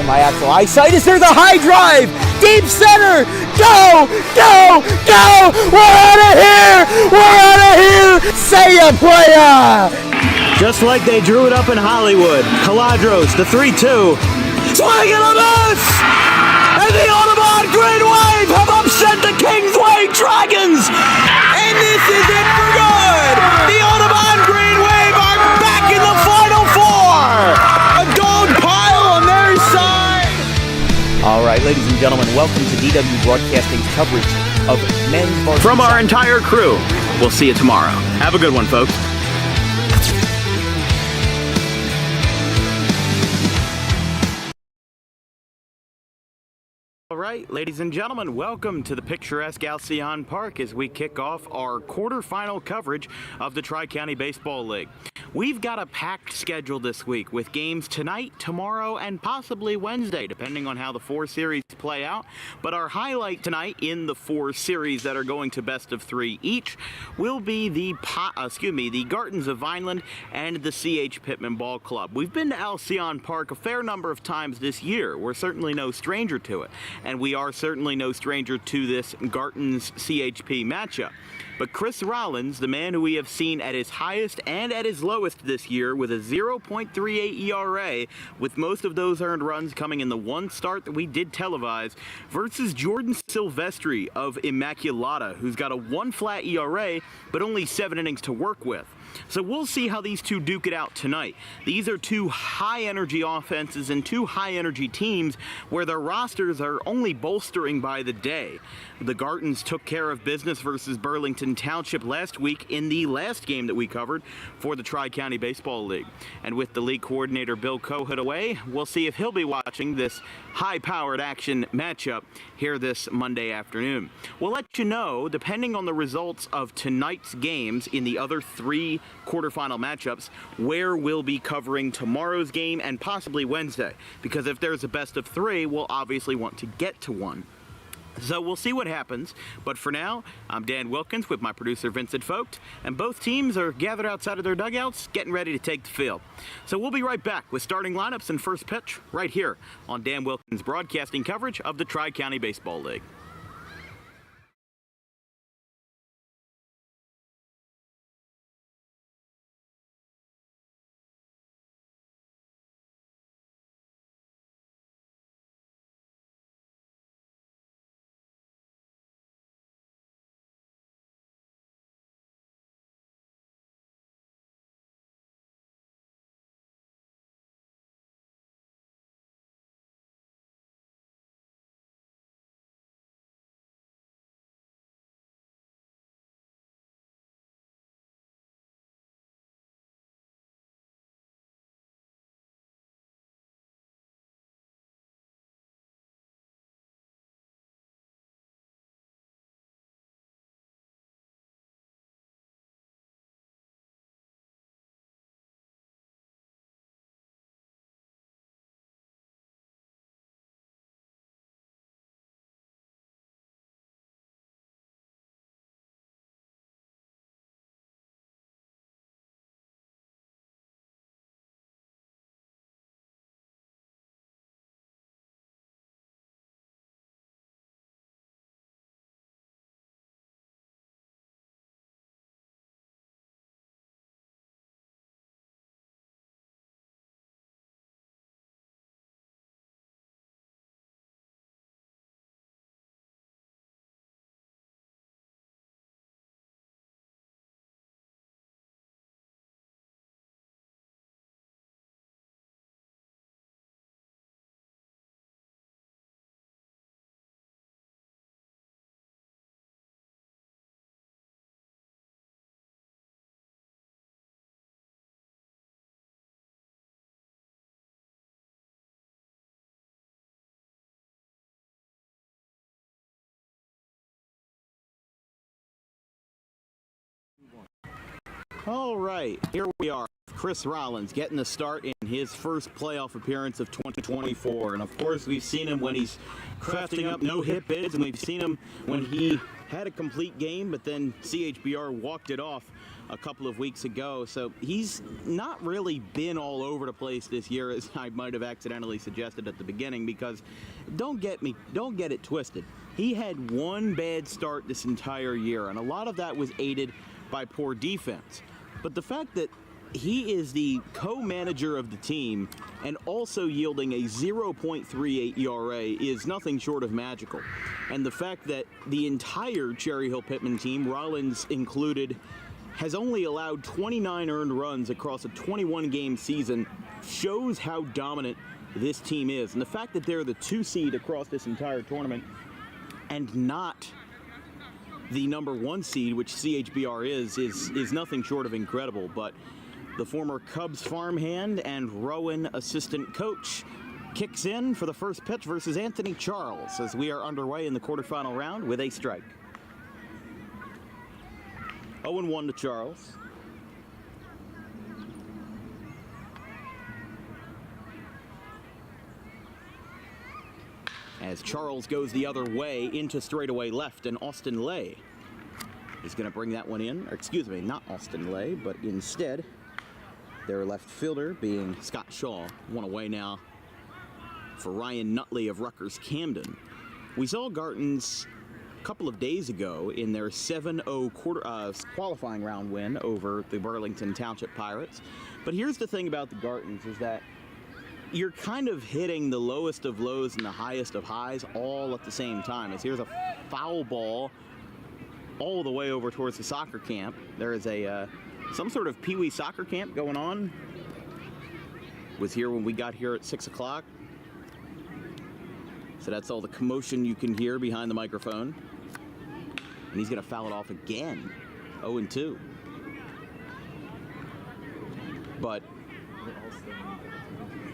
and my actual eyesight. Is there the high drive? Deep center! Go! Go! Go! We're out of here! We're out of here! Say ya, playa! Just like they drew it up in Hollywood, Caladros, the 3-2, swing and a miss! And the Audubon Green Wave have upset the Kingsway Dragons! And this is it for good! The Audubon Green Wave are back in the Final Four! A dog pile on their side! All right, ladies and gentlemen, welcome to DW Broadcasting's coverage of men's varsity. From our entire crew, we'll see you tomorrow. Have a good one, folks. All right, ladies and gentlemen, welcome to the picturesque Alcyon Park as we kick off our quarterfinal coverage of the Tri-County Baseball League. We've got a packed schedule this week with games tonight, tomorrow, and possibly Wednesday, depending on how the four series play out. But our highlight tonight in the four series that are going to best of three each will be the Gartons of Vineland and the CH Pitman Ball Club. We've been to Alcyon Park a fair number of times this year. We're certainly no stranger to it. And we are certainly no stranger to this Garton's CHP matchup. But Chris Rollins, the man who we have seen at his highest and at his lowest this year with a 0.38 ERA, with most of those earned runs coming in the one start that we did televise, versus Jordan Silvestri of Immaculata, who's got a 1 flat ERA, but only 7 innings to work with. So we'll see how these two duke it out tonight. These are two high-energy offenses and two high-energy teams where their rosters are only bolstering by the day. The Gartons took care of business versus Burlington Township last week in the last game that we covered for the Tri-County Baseball League. And with the league coordinator Bill Cohood away, we'll see if he'll be watching this high-powered action matchup here this Monday afternoon. We'll let you know, depending on the results of tonight's games in the other three quarterfinal matchups, where we'll be covering tomorrow's game and possibly Wednesday. Because if there's a best of three, we'll obviously want to get to one. So we'll see what happens, but for now, I'm Dan Wilkins with my producer Vincent Vogt, and both teams are gathered outside of their dugouts, getting ready to take the field. So we'll be right back with starting lineups and first pitch right here on Dan Wilkins Broadcasting coverage of the Tri-County Baseball League. All right, here we are. Chris Rollins getting the start in his first playoff appearance of 2024. And of course, we've seen him when he's crafting up no-hit bids, and we've seen him when he had a complete game, but then CHBR walked it off a couple of weeks ago. So he's not really been all over the place this year, as I might have accidentally suggested at the beginning, because don't get it twisted. He had one bad start this entire year, and a lot of that was aided by poor defense. But the fact that he is the co-manager of the team and also yielding a 0.38 ERA is nothing short of magical. And the fact that the entire Cherry Hill Pitman team, Rollins included, has only allowed 29 earned runs across a 21-game season shows how dominant this team is. And the fact that they're the 2 seed across this entire tournament and not the number 1 seed, which CHBR is nothing short of incredible. But the former Cubs farmhand and Rowan assistant coach kicks in for the first pitch versus Anthony Charles as we are underway in the quarterfinal round with a strike. 0-1 to Charles. As Charles goes the other way into straightaway left, and Austin Lay is going to bring that one in. Or excuse me, not Austin Lay, but instead their left fielder being Scott Shaw. One away now for Ryan Nutley of Rutgers Camden. We saw Garton's a couple of days ago in their 7-0 qualifying round win over the Burlington Township Pirates. But here's the thing about the Gartons is that you're kind of hitting the lowest of lows and the highest of highs all at the same time. As here's a foul ball all the way over towards the soccer camp. There is a some sort of Pee Wee soccer camp going on. Was here when we got here at 6 o'clock. So that's all the commotion you can hear behind the microphone. And he's going to foul it off again. 0-2. But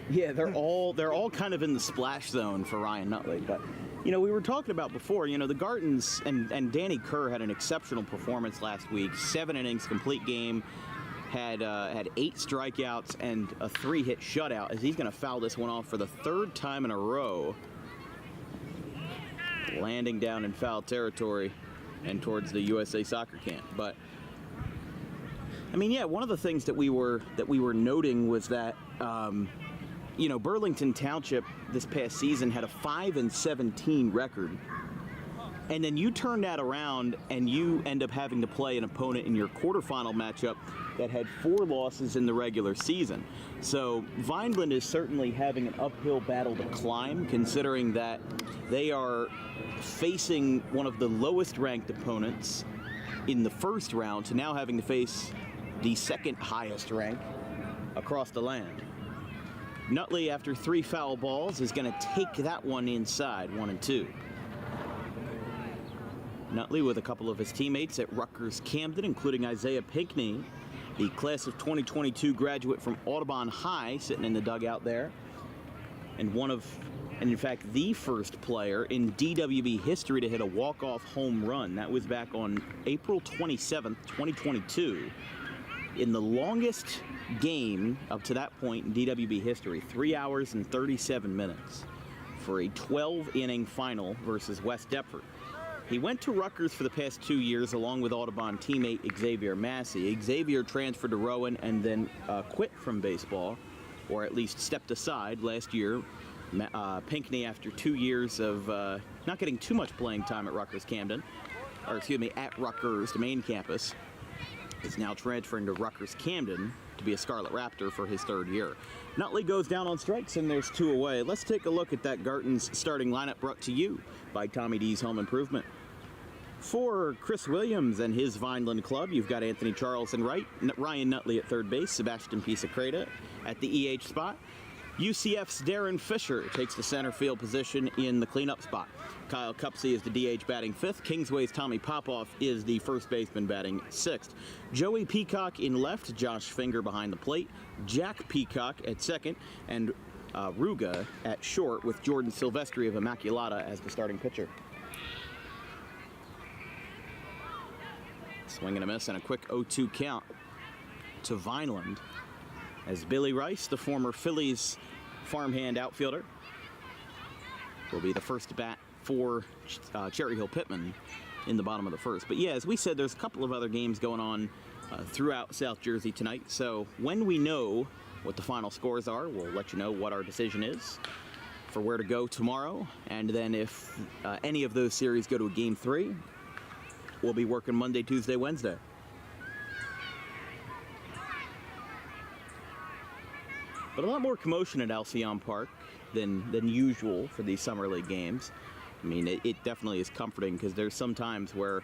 yeah, they're all kind of in the splash zone for Ryan Nutley. But you know, we were talking about before, you know, the Gartons and Danny Kerr had an exceptional performance last week. 7 innings, complete game, had 8 strikeouts and a 3-hit shutout, as he's going to foul this one off for the 3rd time in a row. Landing down in foul territory and towards the USA Soccer camp. But I mean, yeah, one of the things that we were noting was that you know, Burlington Township this past season had a 5-17 record. And then you turn that around and you end up having to play an opponent in your quarterfinal matchup that had 4 losses in the regular season. So Vineland is certainly having an uphill battle to climb, considering that they are facing one of the lowest ranked opponents in the first round to now having to face the 2nd highest rank across the land. Nutley, after 3 foul balls, is going to take that one inside, 1-2. Nutley with a couple of his teammates at Rutgers Camden, including Isaiah Pinckney, the class of 2022 graduate from Audubon High, sitting in the dugout there. And in fact, the first player in DWB history to hit a walk-off home run. That was back on April 27th, 2022. In the longest game up to that point in DWB history, 3 hours and 37 minutes for a 12-inning final versus West Deptford. He went to Rutgers for the past 2 years along with Audubon teammate Xavier Massey. Xavier transferred to Rowan and then quit from baseball, or at least stepped aside last year. Pinckney, after 2 years of not getting too much playing time at Rutgers Camden, or excuse me, at Rutgers, the main campus, is now transferring to Rutgers Camden to be a Scarlet Raptor for his 3rd year. Nutley goes down on strikes and there's 2 away. Let's take a look at that Garton's starting lineup brought to you by Tommy D's Home Improvement. For Chris Williams and his Vineland club, you've got Anthony Charles in right, Ryan Nutley at 3rd base, Sebastian Pisacreta at the EH spot. UCF's Darren Fisher takes the center field position in the cleanup spot. Kyle Cupsey is the DH batting 5th. Kingsway's Tommy Popoff is the first baseman batting 6th. Joey Peacock in left, Josh Finger behind the plate, Jack Peacock at 2nd, and Ruga at short with Jordan Silvestri of Immaculata as the starting pitcher. Swing and a miss and a quick 0-2 count to Vineland, as Billy Rice, the former Phillies farmhand outfielder, will be the first to bat for Cherry Hill Pitman in the bottom of the 1st. But yeah, as we said, there's a couple of other games going on throughout South Jersey tonight. So when we know what the final scores are, we'll let you know what our decision is for where to go tomorrow. And then if any of those series go to a Game 3, we'll be working Monday, Tuesday, Wednesday. But a lot more commotion at Alcyon Park than usual for these Summer League games. I mean, it definitely is comforting because there's some times where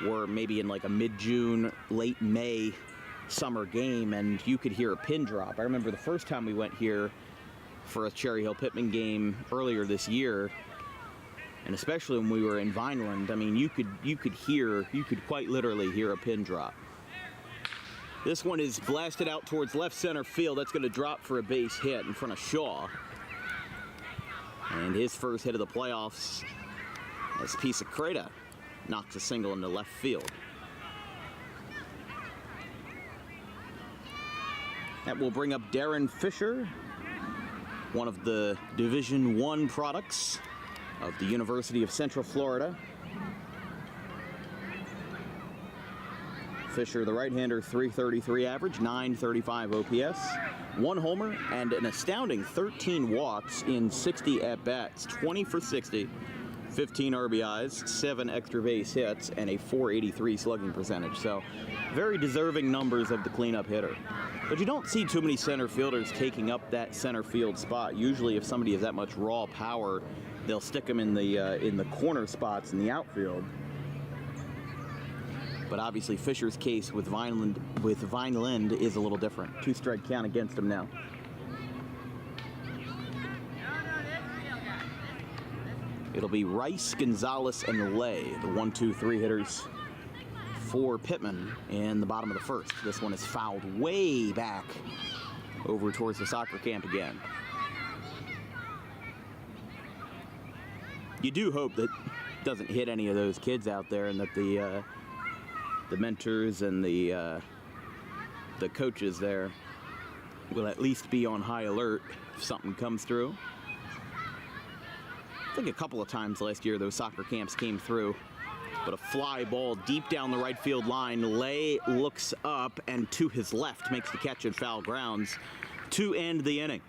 we're maybe in like a mid-June, late May summer game and you could hear a pin drop. I remember the first time we went here for a Cherry Hill Pitman game earlier this year, and especially when we were in Vineland, I mean, you could quite literally hear a pin drop. This one is blasted out towards left center field. That's going to drop for a base hit in front of Shaw. And his first hit of the playoffs as Pisacreta knocks a single into left field. That will bring up Darren Fisher, one of the Division I products of the University of Central Florida. Fisher, the right-hander, .333 average, .935 OPS, 1 homer, and an astounding 13 walks in 60 at-bats, 20 for 60, 15 RBIs, 7 extra base hits, and a .483 slugging percentage. So, very deserving numbers of the cleanup hitter. But you don't see too many center fielders taking up that center field spot. Usually, if somebody has that much raw power, they'll stick them in the corner spots in the outfield. But obviously Fisher's case with Vineland is a little different. 2-strike count against him now. It'll be Rice, Gonzalez, and Lay, the 1-2-3 hitters for Pitman in the bottom of the first. This one is fouled way back over towards the soccer camp again. You do hope that it doesn't hit any of those kids out there and that the mentors and the coaches there will at least be on high alert if something comes through. I think a couple of times last year those soccer camps came through, but a fly ball deep down the right field line. Lay looks up and to his left makes the catch at foul grounds to end the inning.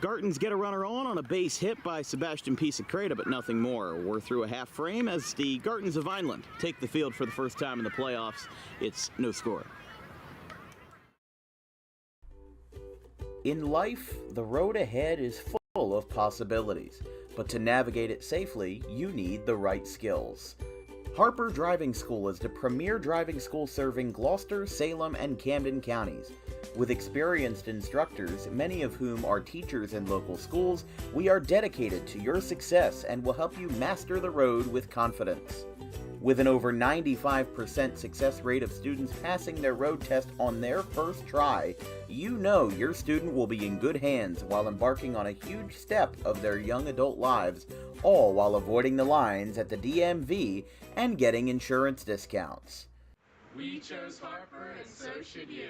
Garton's get a runner on a base hit by Sebastian Pisacreta, but nothing more. We're through a half frame as the Gartons of Vineland take the field for the first time in the playoffs. It's no score. In life, the road ahead is full of possibilities, but to navigate it safely, you need the right skills. Harper Driving School is the premier driving school serving Gloucester, Salem, and Camden counties. With experienced instructors, many of whom are teachers in local schools, we are dedicated to your success and will help you master the road with confidence. With an over 95% success rate of students passing their road test on their first try, you know your student will be in good hands while embarking on a huge step of their young adult lives, all while avoiding the lines at the DMV and getting insurance discounts. We chose Harper, and so should you.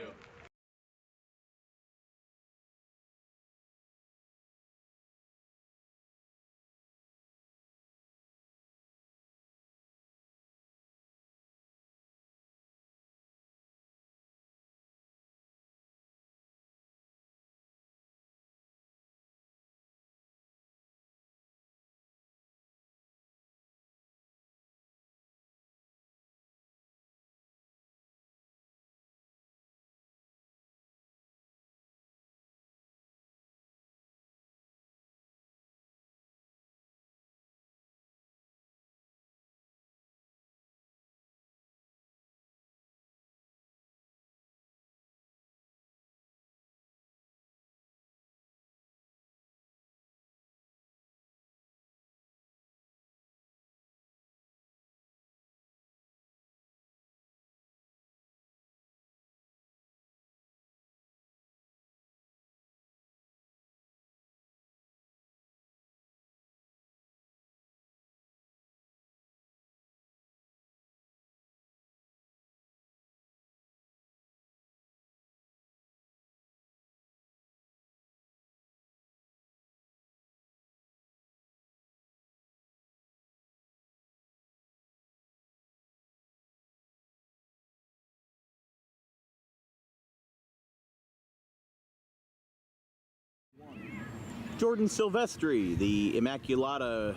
Jordan Silvestri, the Immaculata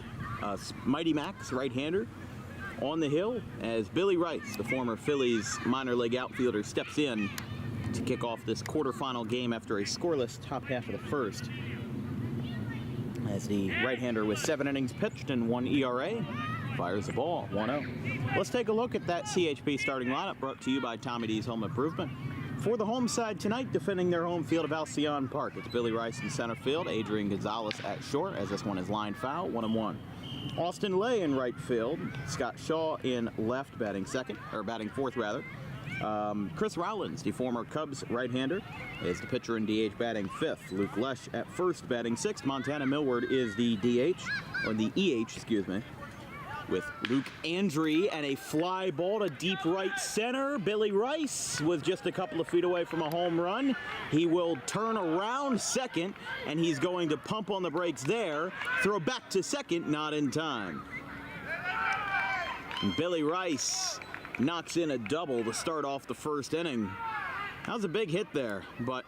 Mighty Max right-hander, on the hill as Billy Rice, the former Phillies minor league outfielder, steps in to kick off this quarterfinal game after a scoreless top half of the first. As the right-hander with 7 innings pitched and 1 ERA fires the ball, 1-0. Let's take a look at that CHP starting lineup brought to you by Tommy D's Home Improvement. For the home side tonight, defending their home field of Alcyon Park, it's Billy Rice in center field, Adrian Gonzalez at short, as this one is line foul, 1-1. Austin Lay in right field, Scott Shaw in left, batting fourth rather. Chris Rowlands, the former Cubs right-hander, is the pitcher in DH batting fifth. Luke Lesh at first, batting sixth. Montana Millward is the DH, or the EH, excuse me, with Luke Andre and a fly ball to deep right center. Billy Rice was just a couple of feet away from a home run. He will turn around second, and he's going to pump on the brakes there. Throw back to second, not in time. And Billy Rice knocks in a double to start off the first inning. That was a big hit there, but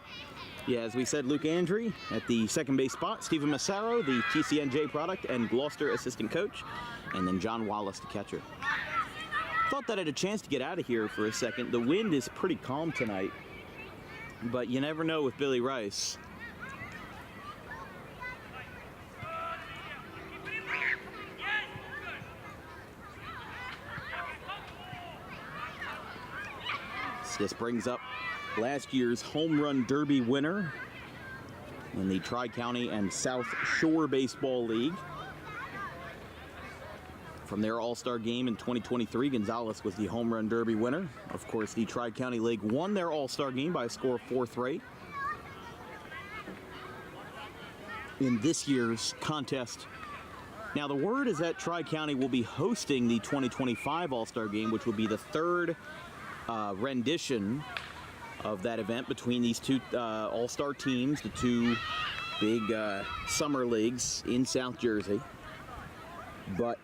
yeah, as we said, Luke Andre at the second base spot, Stephen Massaro, the TCNJ product and Gloucester assistant coach, and then John Wallace, the catcher. Thought that I had a chance to get out of here for a second. The wind is pretty calm tonight, but you never know with Billy Rice. This brings up last year's Home Run Derby winner in the Tri-County and South Shore Baseball League. From their All-Star game in 2023, Gonzalez was the Home Run Derby winner. Of course, the Tri-County League won their All-Star game by a score of 4-3. In this year's contest, now the word is that Tri-County will be hosting the 2025 All-Star game, which will be the third rendition of that event between these two all-star teams, the two big summer leagues in South Jersey. But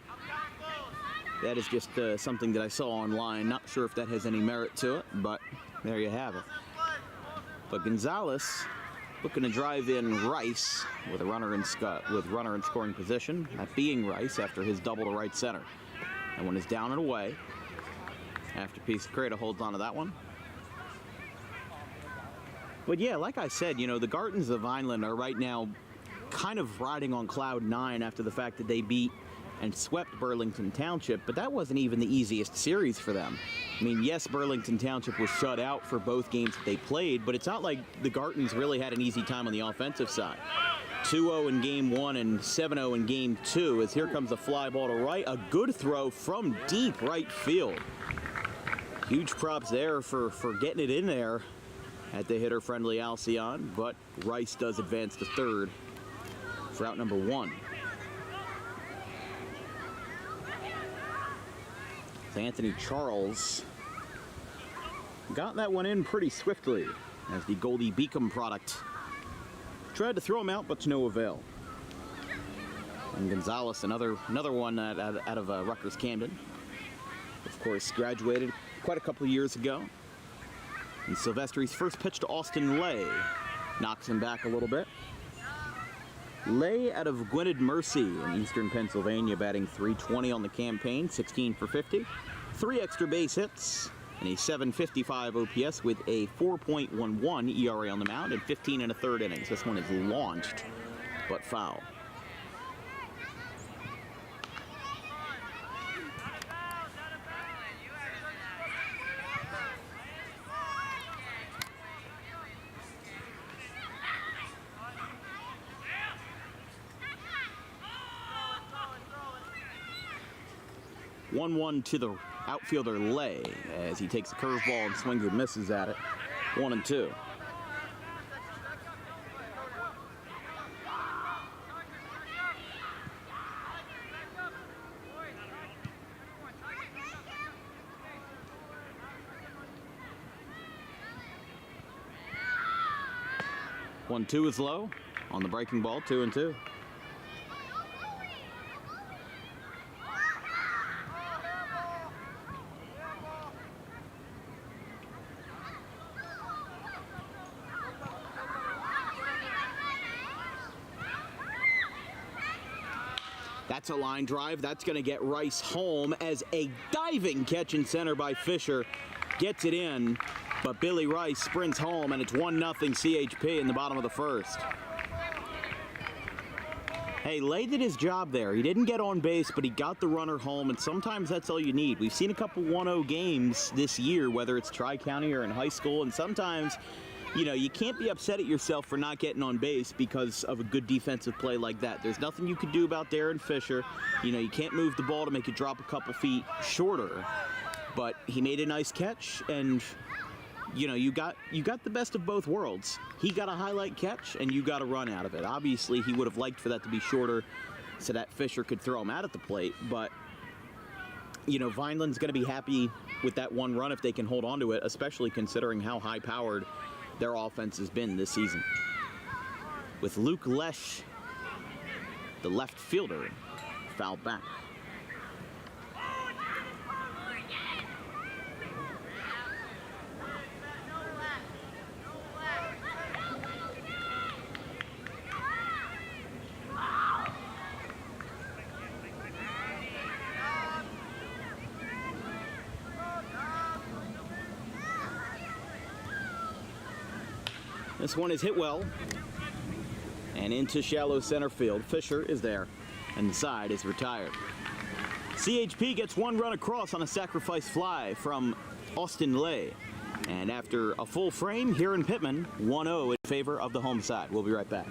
that is just something that I saw online. Not sure if that has any merit to it, but there you have it. But Gonzalez looking to drive in Rice with a runner in scoring position, that being Rice after his double to right center. That one is down and away. After Pisacreta holds on to that one. But yeah, like I said, you know, the Gartons of Vineland are right now kind of riding on cloud 9 after the fact that they beat and swept Burlington Township, but that wasn't even the easiest series for them. I mean, yes, Burlington Township was shut out for both games that they played, but it's not like the Gartons really had an easy time on the offensive side. 2-0 in game 1 and 7-0 in game 2, as here comes a fly ball to right, a good throw from deep right field. Huge props there for getting it in there at the hitter-friendly Alcyon, but Rice does advance to third for out number 1. Anthony Charles got that one in pretty swiftly as the Goldie Beacom product tried to throw him out, but to no avail. And Gonzalez, another one out of Rutgers Camden. Of course, graduated quite a couple of years ago. And Silvestri's first pitch to Austin Lay knocks him back a little bit. Lay out of Gwynedd Mercy in eastern Pennsylvania, batting .320 on the campaign, 16 for 50, 3 extra base hits, and a .755 OPS with a 4.11 ERA on the mound and 15 1/3 innings. This one is launched, but foul. One to the outfielder Lay as he takes a curveball and swings and misses at it. 1-2. One, 2 is low on the breaking ball. 2-2. That's a line drive. That's going to get Rice home as a diving catch in center by Fisher gets it in, but Billy Rice sprints home, and it's 1-0 CHP in the bottom of the first. Hey, Lay did his job there. He didn't get on base, but he got the runner home, and sometimes that's all you need. We've seen a couple 1-0 games this year, whether it's Tri-County or in high school, and sometimes, you know, you can't be upset at yourself for not getting on base because of a good defensive play like that. There's nothing you could do about Darren Fisher. You know, you can't move the ball to make it drop a couple feet shorter, but he made a nice catch, and you know, you got the best of both worlds. He got a highlight catch, and you got a run out of it. Obviously, he would have liked for that to be shorter so that Fisher could throw him out at the plate, but, you know, Vineland's going to be happy with that one run if they can hold on to it, especially considering how high-powered their offense has been this season. With Luke Lesh, the left fielder, fouled back. This one is hit well and into shallow center field. Fisher is there, and the side is retired. CHP gets one run across on a sacrifice fly from Austin Lay. And after a full frame here in Pitman, 1-0 in favor of the home side. We'll be right back.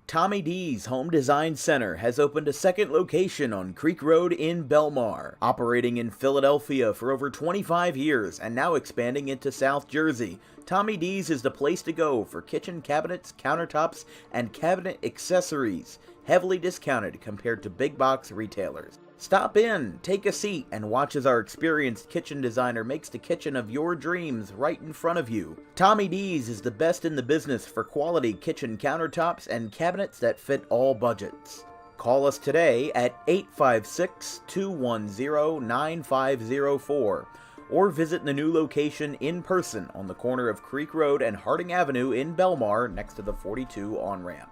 Tommy D's Home Design Center has opened a second location on Creek Road in Belmar, operating in Philadelphia for over 25 years and now expanding into South Jersey. Tommy D's is the place to go for kitchen cabinets, countertops, and cabinet accessories, heavily discounted compared to big box retailers. Stop in, take a seat, and watch as our experienced kitchen designer makes the kitchen of your dreams right in front of you. Tommy D's is the best in the business for quality kitchen countertops and cabinets that fit all budgets. Call us today at 856-210-9504 or visit the new location in person on the corner of Creek Road and Harding Avenue in Belmar next to the 42 on-ramp.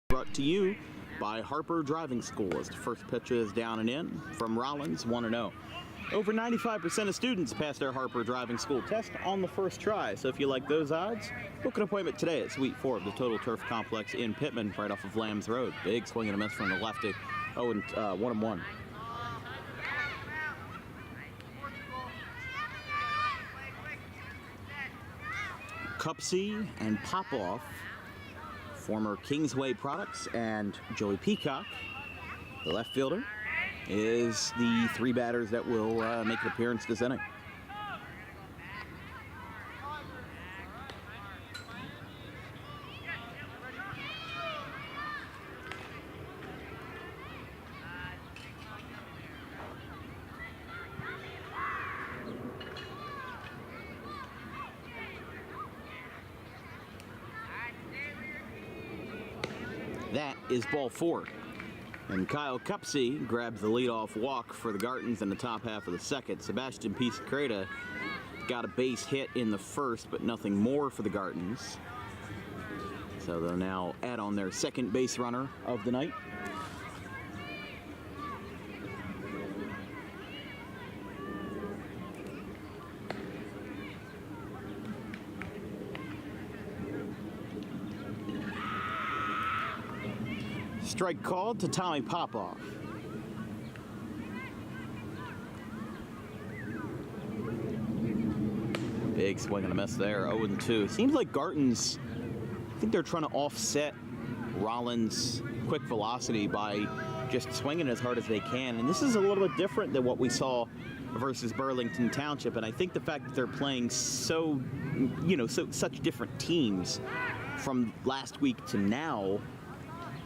Brought to you by Harper Driving School as the first pitch is down and in from Rollins, 1-0. Over 95% of students pass their Harper Driving School test on the first try, so if you like those odds, book an appointment today at Suite 4 of the Total Turf Complex in Pitman, right off of Lambs Road. Big swing and a miss from the lefty. 1-1. Cupsey and Popoff, former Kingsway Products, and Joey Peacock, the left fielder, is the three batters that will make an appearance this inning. That is ball 4. And Kyle Cupsey grabs the leadoff walk for the Gartons in the top half of the second. Sebastian Pisacreta got a base hit in the first, but nothing more for the Gartons. So they'll now add on their second base runner of the night. Strike called to Tommy Popoff. Big swing and a miss there, 0-2. Seems like Garton's, I think they're trying to offset Rollins' quick velocity by just swinging as hard as they can. And this is a little bit different than what we saw versus Burlington Township. And I think the fact that they're playing such different teams from last week to now,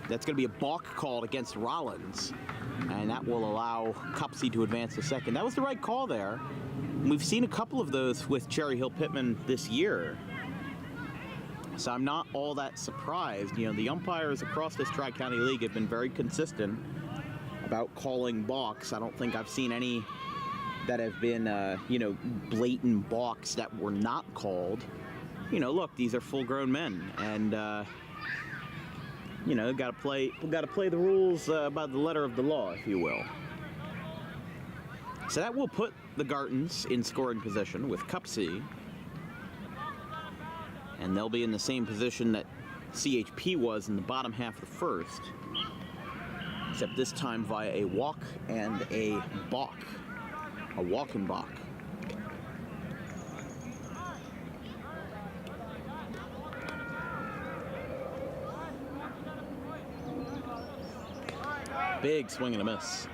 that's going to be a balk called against Rollins. And that will allow Cupsey to advance to second. That was the right call there. We've seen a couple of those with Cherry Hill Pitman this year. So I'm not all that surprised. You know, the umpires across this Tri-County League have been very consistent about calling balks. I don't think I've seen any that have been, blatant balks that were not called. You know, look, these are full-grown men, and got to play the rules by the letter of the law, if you will. So that will put the Gartons in scoring position with Cupsey. And they'll be in the same position that CHP was in the bottom half of the first. Except this time via a walk and a balk. A walk and balk. Big swing and a miss.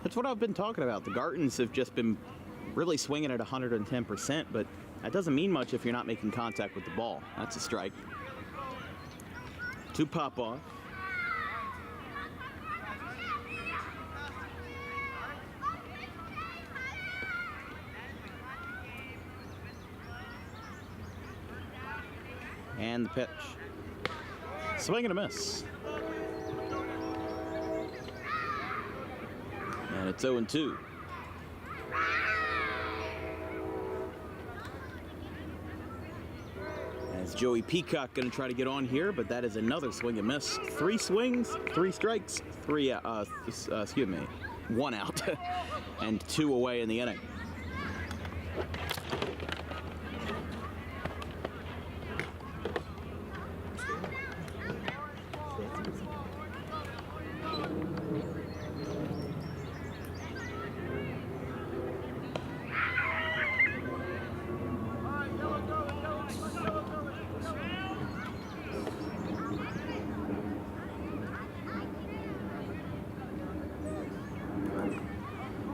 That's what I've been talking about. The Gartons have just been really swinging at 110%, but that doesn't mean much if you're not making contact with the ball. That's a strike. 2 Popoff. And the pitch. Swing and a miss. And it's 0-2. As Joey Peacock going to try to get on here, but that is another swing and miss. 3 swings, 3 strikes, 1 out, and 2 away in the inning.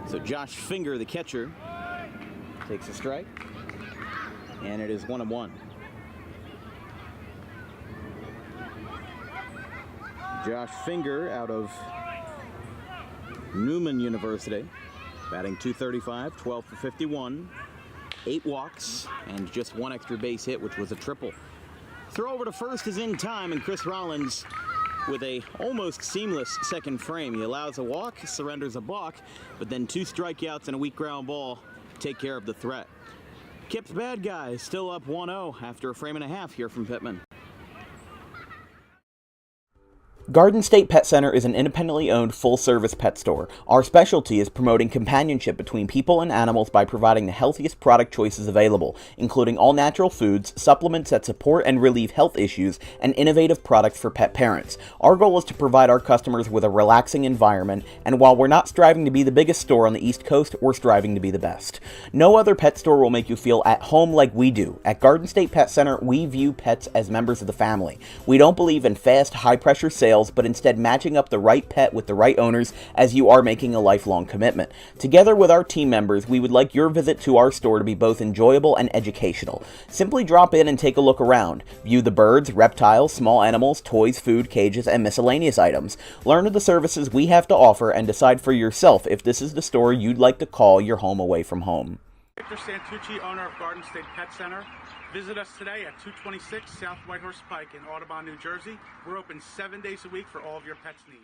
So Josh Finger, the catcher, takes a strike, and it is 1-1. Josh Finger out of Newman University, batting .235, 12 for 51, 8 walks, and just 1 extra base hit, which was a triple. Throw over to first is in time, and Chris Rollins with a almost seamless second frame. He allows a walk, surrenders a balk, but then 2 strikeouts and a weak ground ball take care of the threat. Kip's bad guy still up 1-0 after a frame and a half here from Pitman. Garden State Pet Center is an independently owned full-service pet store. Our specialty is promoting companionship between people and animals by providing the healthiest product choices available, including all-natural foods, supplements that support and relieve health issues, and innovative products for pet parents. Our goal is to provide our customers with a relaxing environment, and while we're not striving to be the biggest store on the East Coast, we're striving to be the best. No other pet store will make you feel at home like we do. At Garden State Pet Center, we view pets as members of the family. We don't believe in fast, high-pressure sales, but instead matching up the right pet with the right owners, as you are making a lifelong commitment. Together with our team members, we would like your visit to our store to be both enjoyable and educational. Simply drop in and take a look around. View the birds, reptiles, small animals, toys, food, cages, and miscellaneous items. Learn of the services we have to offer and decide for yourself if this is the store you'd like to call your home away from home. Victor Santucci, owner of Garden State Pet Center. Visit us today at 226 South Whitehorse Pike in Audubon, New Jersey. We're open 7 days a week for all of your pets' needs.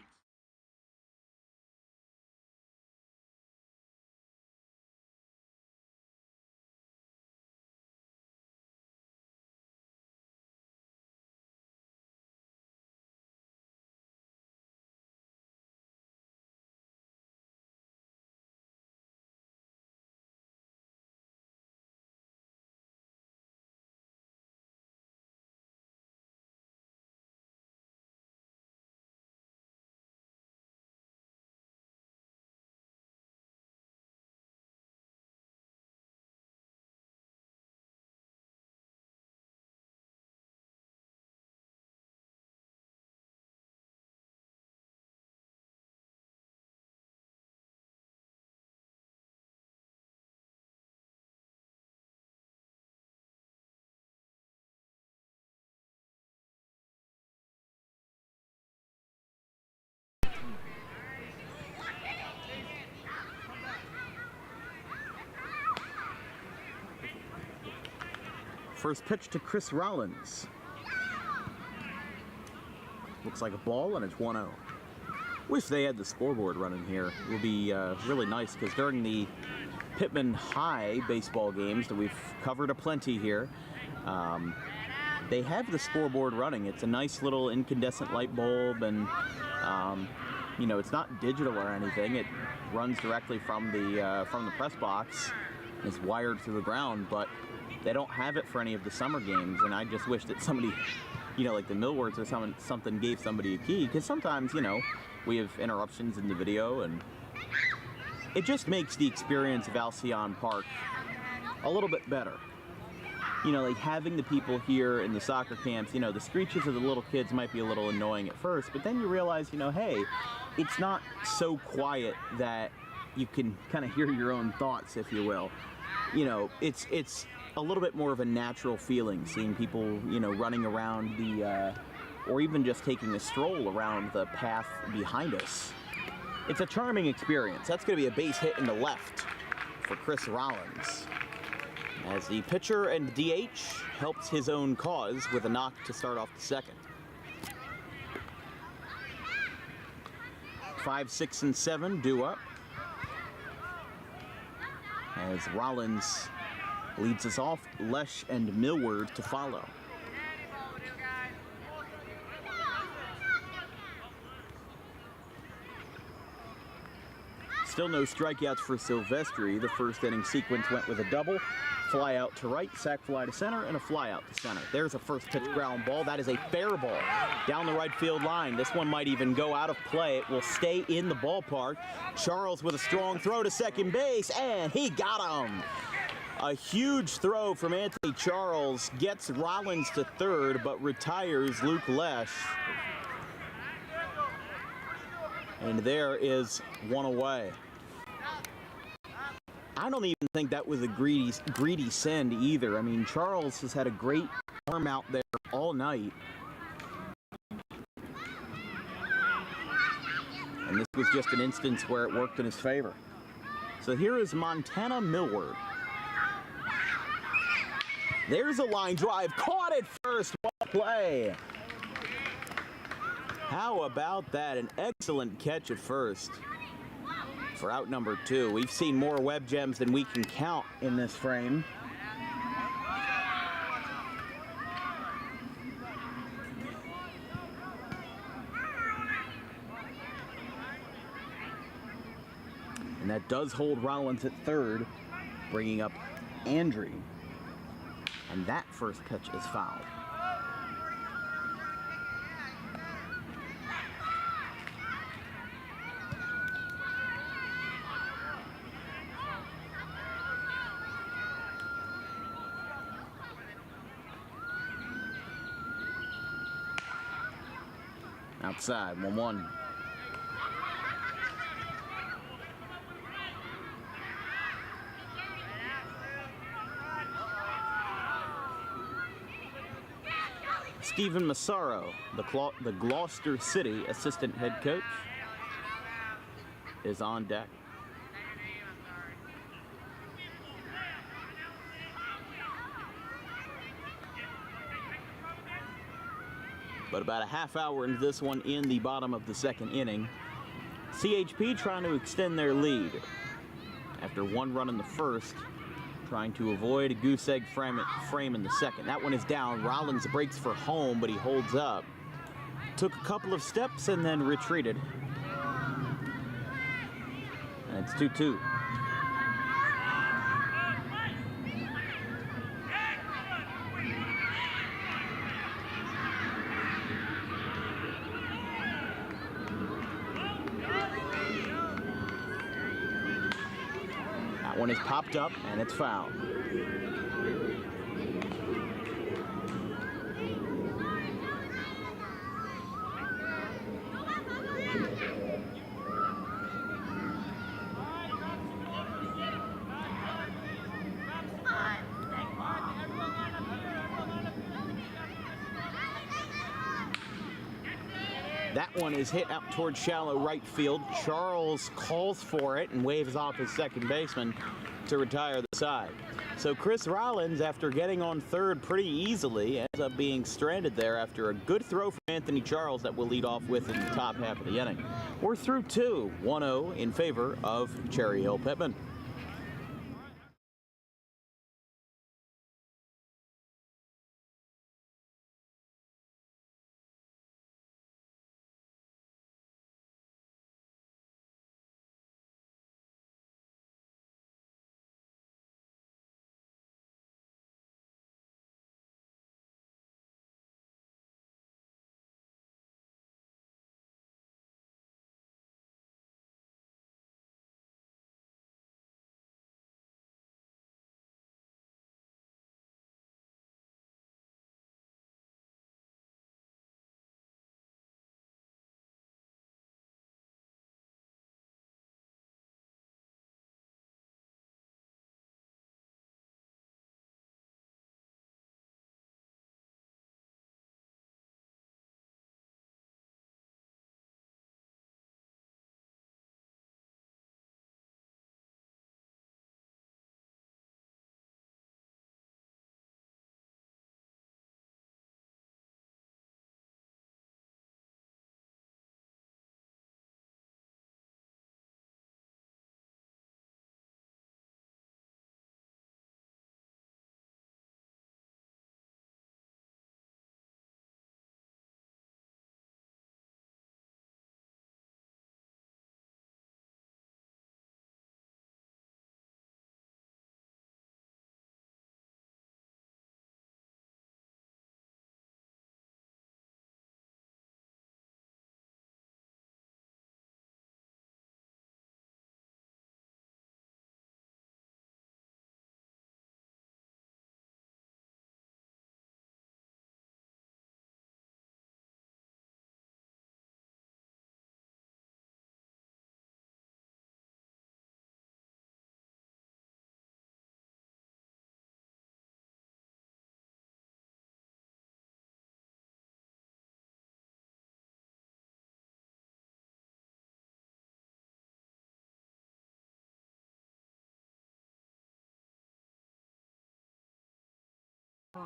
First pitch to Chris Rollins. Looks like a ball, and it's 1-0. Wish they had the scoreboard running here. It would be really nice, because during the Pitman High baseball games that we've covered aplenty here, they have the scoreboard running. It's a nice little incandescent light bulb, and you know, it's not digital or anything. It runs directly from the press box. It's wired through the ground, but they don't have it for any of the summer games. And I just wish that somebody, you know, like the Millwards or something gave somebody a key, because sometimes, you know, we have interruptions in the video, and it just makes the experience of Alcyon Park a little bit better. You know, like having the people here in the soccer camps, you know, the screeches of the little kids might be a little annoying at first, but then you realize, you know, hey, it's not so quiet that you can kind of hear your own thoughts, if you will. You know, it's a little bit more of a natural feeling, seeing people, you know, running around the, or even just taking a stroll around the path behind us. It's a charming experience. That's going to be a base hit in the left for Chris Rollins, as the pitcher and DH helps his own cause with a knock to start off the second. 5, 6, and 7 due up, as Rollins leads us off. Lesh and Millward to follow. Still no strikeouts for Silvestri. The first inning sequence went with a double, fly out to right, sac fly to center, and a fly out to center. There's a first pitch ground ball. That is a fair ball down the right field line. This one might even go out of play. It will stay in the ballpark. Charles with a strong throw to second base, and he got him. A huge throw from Anthony Charles gets Rollins to third, but retires Luke Lesh. And there is one away. I don't even think that was a greedy send either. I mean, Charles has had a great arm out there all night. And this was just an instance where it worked in his favor. So here is Montana Millward. There's a line drive, caught it first, well play. How about that? An excellent catch at first for out number 2. We've seen more web gems than we can count in this frame. And that does hold Rollins at third, bringing up Andre. And that first pitch is fouled. Outside, 1-1. Stephen Massaro, the Gloucester City assistant head coach, is on deck. But about a half hour into this one in the bottom of the second inning, CHP trying to extend their lead after one run in the first, trying to avoid a goose egg frame in the second. That one is down. Rollins breaks for home, but he holds up. Took a couple of steps and then retreated. And it's 2-2. One is popped up and it's fouled. That that one is hit out towards shallow right field. Charles calls for it and waves off his second baseman to retire the side. So Chris Rollins, after getting on third pretty easily, ends up being stranded there after a good throw from Anthony Charles that we'll lead off with in the top half of the inning. We're through 2, 1-0 in favor of Cherry Hill Pitman.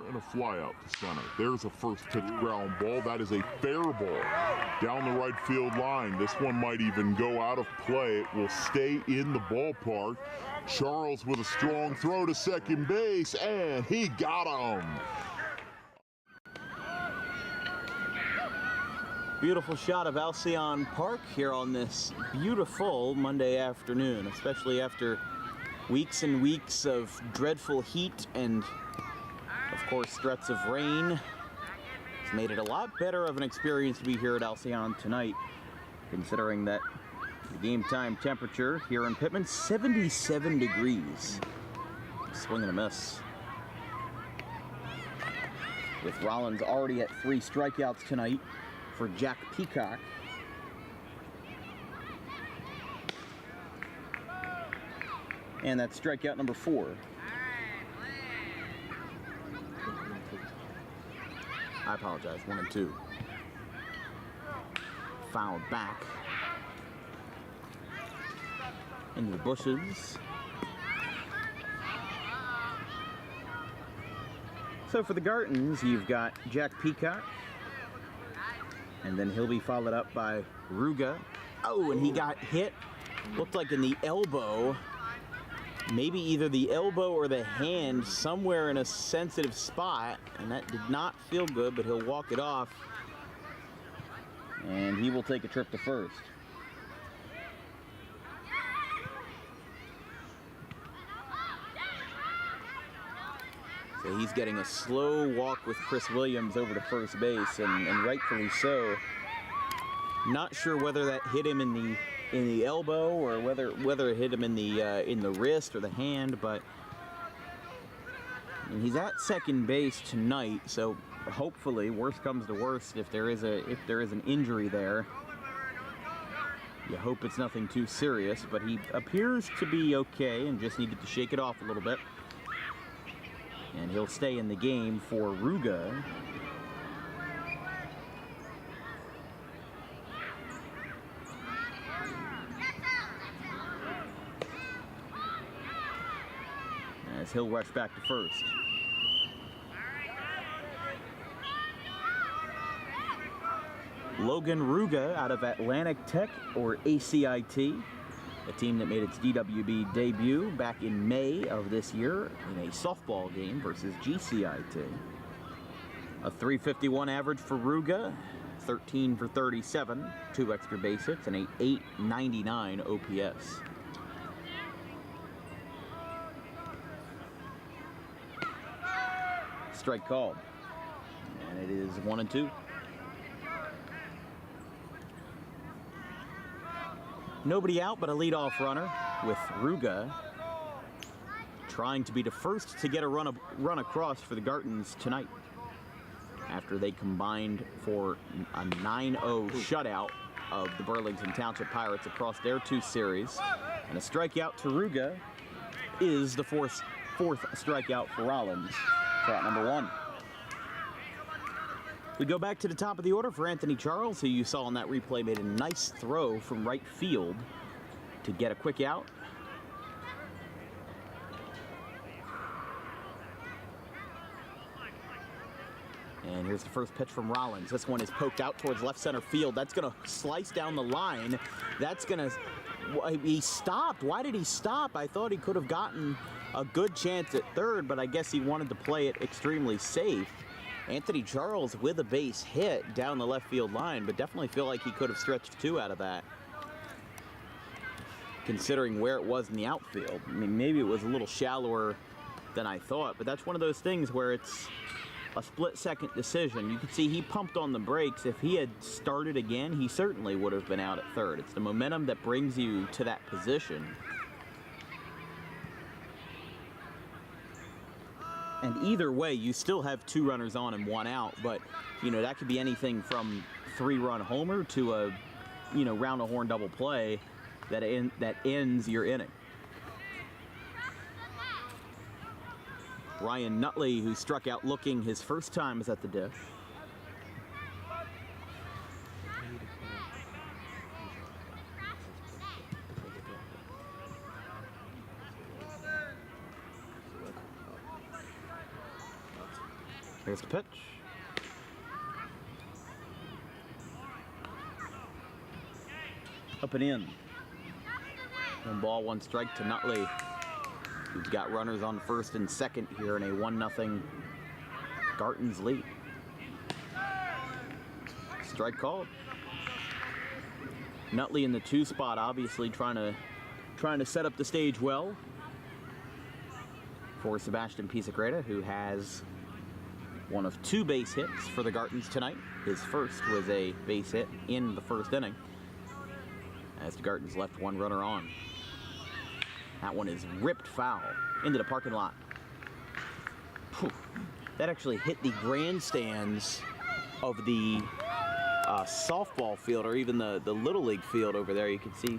And a fly out to center. There's a first pitch ground ball. That is a fair ball down the right field line. This one might even go out of play. It will stay in the ballpark. Charles with a strong throw to second base, and he got him. Beautiful shot of Alcyon Park here on this beautiful Monday afternoon, especially after weeks and weeks of dreadful heat and, of course, threats of rain. It's made it a lot better of an experience to be here at Alcyon tonight, considering that the game time temperature here in Pitman, 77 degrees. Swing and a miss. With Rollins already at 3 strikeouts tonight for Jack Peacock. And that's strikeout number 4. I apologize, 1 and 2. Fouled back into the bushes. So for the Gartons, you've got Jack Peacock, and then he'll be followed up by Ruga. Oh, and he got hit, looked like in the elbow. Maybe either the elbow or the hand, somewhere in a sensitive spot, and that did not feel good, but he'll walk it off, and he will take a trip to first. So he's getting a slow walk with Chris Williams over to first base, and rightfully so. Not sure whether that hit him in the elbow or whether it hit him in the wrist or the hand, but he's at second base tonight, so hopefully, worst comes to worst, if there is an injury there, you hope it's nothing too serious, but he appears to be okay and just needed to shake it off a little bit. And he'll stay in the game for Ruga. he'll rush back to first. Logan Ruga out of Atlantic Tech, or ACIT, a team that made its DWB debut back in May of this year in a softball game versus GCIT. A .351 average for Ruga, 13 for 37, 2 extra base hits, and a .899 OPS. Strike called, and it is 1-2. Nobody out but a leadoff runner, with Ruga trying to be the first to get a run across for the Gartons tonight, after they combined for a 9-0 shutout of the Burlington Township Pirates across their 2 series. And a strikeout to Ruga is the fourth strikeout for Rollins. Out number 1. We go back to the top of the order for Anthony Charles, who you saw in that replay made a nice throw from right field to get a quick out. And here's the first pitch from Rollins. This one is poked out towards left center field. That's going to slice down the line. That's going to... He stopped. Why did he stop? I thought he could have gotten a good chance at third, but I guess he wanted to play it extremely safe. Anthony Charles with a base hit down the left field line, but definitely feel like he could have stretched 2 out of that, considering where it was in the outfield. I mean, maybe it was a little shallower than I thought, but that's one of those things where it's a split-second decision. You can see he pumped on the brakes. If he had started again, he certainly would have been out at third. It's the momentum that brings you to that position. And either way, you still have 2 runners on and 1 out, but, you know, that could be anything from 3-run homer to a, you know, round the horn double play that ends your inning. Ryan Nutley, who struck out looking his first time, is at the dish. Here's the pitch. Up and in. 1 ball, 1 strike to Nutley, who's got runners on first and second here in a 1-0 Garton's lead. Strike called. Nutley in the 2 spot, obviously trying to set up the stage well for Sebastian Pisagreda, who has one of 2 base hits for the Gartons tonight. His first was a base hit in the first inning, as the Gartons left 1 runner on. That one is ripped foul into the parking lot. Whew. That actually hit the grandstands of the softball field, or even the Little League field over there. You can see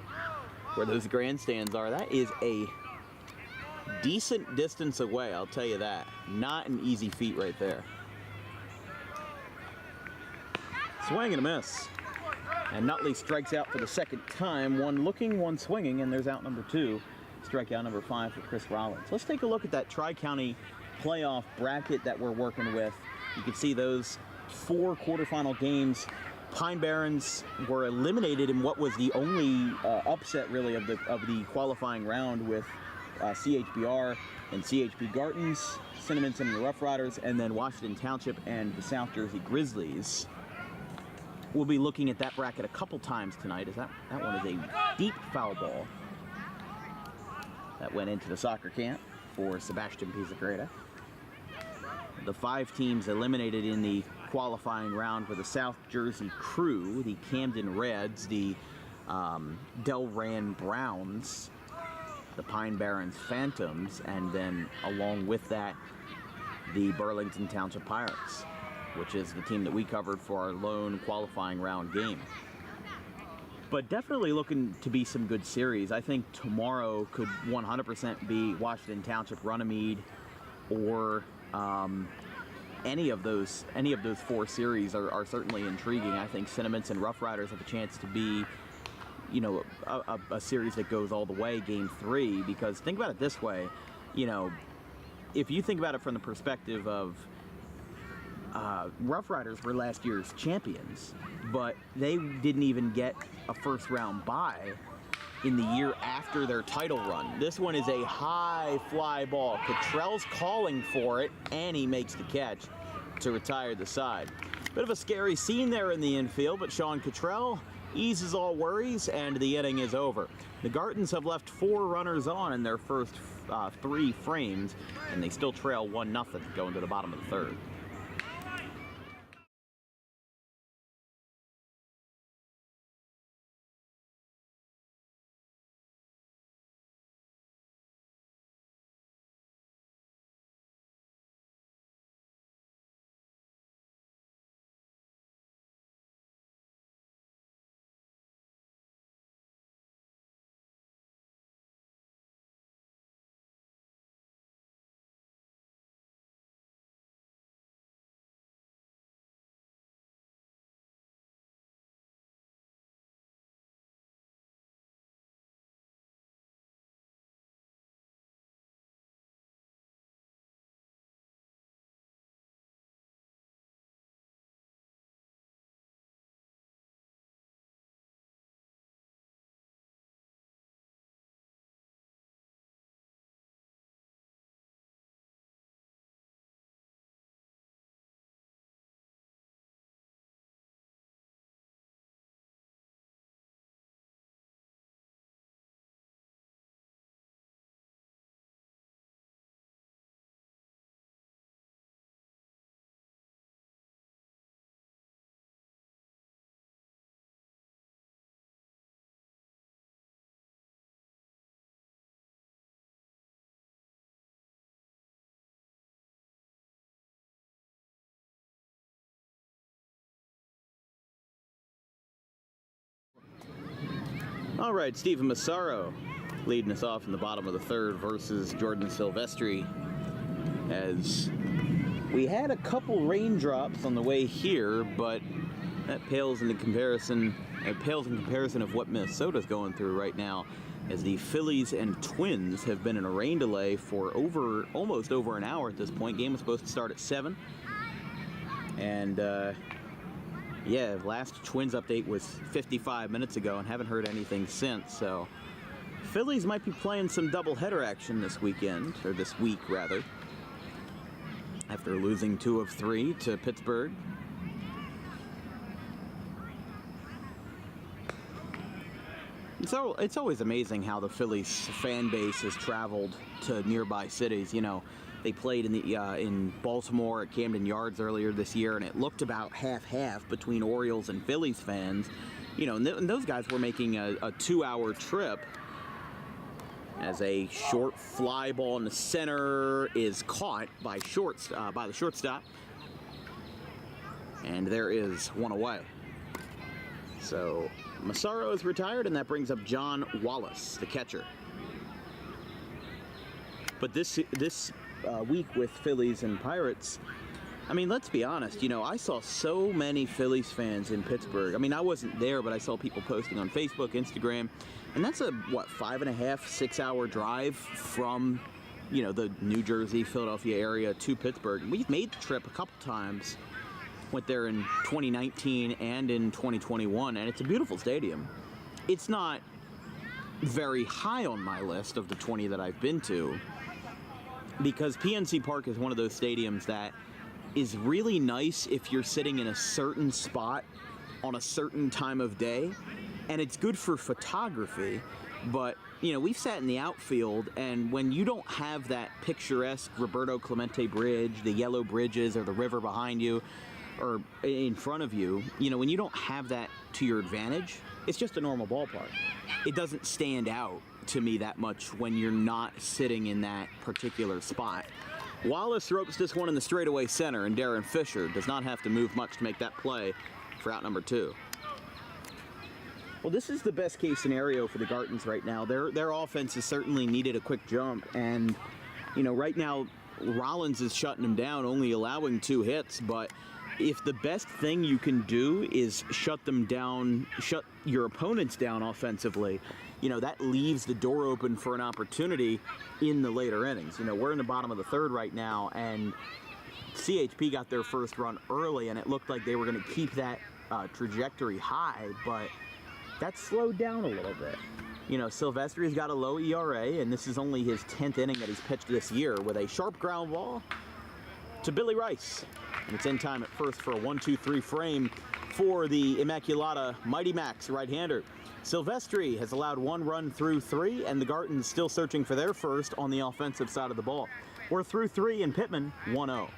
where those grandstands are. That is a decent distance away, I'll tell you that. Not an easy feat right there. Swing and a miss. And Nutley strikes out for the 2nd time. 1 looking, 1 swinging, and there's out number 2. Strikeout number 5 for Chris Rollins. Let's take a look at that Tri-County playoff bracket that we're working with. You can see those 4 quarterfinal games. Pine Barrens were eliminated in what was the only upset, really, of the qualifying round, with CHBR and CHP Gartons, Cinnaminson and the Rough Riders, and then Washington Township and the South Jersey Grizzlies. We'll be looking at that bracket a couple times tonight, as that one is a deep foul ball that went into the soccer camp for Sebastian Pisagreda. The 5 teams eliminated in the qualifying round were the South Jersey Crew, the Camden Reds, the Delran Browns, the Pine Barrens Phantoms, and then along with that, the Burlington Township Pirates, which is the team that we covered for our lone qualifying round game. But definitely looking to be some good series. I think tomorrow could 100% be Washington Township, Runnymede, or any of those 4 series are certainly intriguing. I think Cinnaminson and Rough Riders have a chance to be, you know, a series that goes all the way, game 3, because think about it this way, you know, if you think about it from the perspective of Rough Riders were last year's champions, but they didn't even get a first round bye in the year after their title run. This one is a high fly ball. Cottrell's calling for it, and he makes the catch to retire the side. Bit of a scary scene there in the infield, but Sean Cottrell eases all worries, and the inning is over. The Gartons have left 4 runners on in their first 3 frames, and they still trail 1-0 going to the bottom of the 3rd. All right, Stephen Massaro leading us off in the bottom of the 3rd versus Jordan Silvestri, as we had a couple raindrops on the way here, but that pales in comparison of what Minnesota's going through right now, as the Phillies and Twins have been in a rain delay for almost over an hour at this point. Game was supposed to start at 7, and yeah, last Twins update was 55 minutes ago, and haven't heard anything since. So Phillies might be playing some doubleheader action this weekend, or this week rather, after losing 2 of 3 to Pittsburgh. So it's always amazing how the Phillies fan base has traveled to nearby cities. You know, they played in Baltimore at Camden Yards earlier this year, and it looked about half-half between Orioles and Phillies fans. You know, and those guys were making a 2-hour trip, as a short fly ball in the center is caught by the shortstop, and there is 1 away. So Massaro is retired, and that brings up John Wallace, the catcher. But this week with Phillies and Pirates, I mean, let's be honest, you know, I saw so many Phillies fans in Pittsburgh. I mean, I wasn't there, but I saw people posting on Facebook, Instagram, and that's a, 5.5, 6 hour drive from, you know, the New Jersey, Philadelphia area to Pittsburgh. We've made the trip a couple times. Went there in 2019 and in 2021, and it's a beautiful stadium. It's not very high on my list of the 20 that I've been to, because PNC Park is one of those stadiums that is really nice if you're sitting in a certain spot on a certain time of day, and it's good for photography. But, you know, we've sat in the outfield, and when you don't have that picturesque Roberto Clemente Bridge, the yellow bridges, or the river behind you, or in front of you, you know, when you don't have that to your advantage, it's just a normal ballpark. It doesn't stand out to me that much when you're not sitting in that particular spot. Wallace ropes this one in the straightaway center, and Darren Fisher does not have to move much to make that play for out number 2. Well, this is the best case scenario for the Gartons right now. Their offense has certainly needed a quick jump, and, you know, right now Rollins is shutting them down, only allowing 2 hits, but if the best thing you can do is shut them down, shut your opponents down offensively, that leaves the door open for an opportunity in the later innings. We're in the bottom of the third right now, and CHP got their first run early, and it looked like they were going to keep that trajectory high, but that slowed down a little bit. Silvestri's got a low ERA, and this is only his 10th inning that he's pitched this year, with a sharp ground ball to Billy Rice. And it's in time at first for a 1-2-3 frame for the Immaculata Mighty Max right-hander. Silvestri has allowed 1 run through 3, and the Garton's still searching for their first on the offensive side of the ball. We're through 3 in Pitman, 1-0.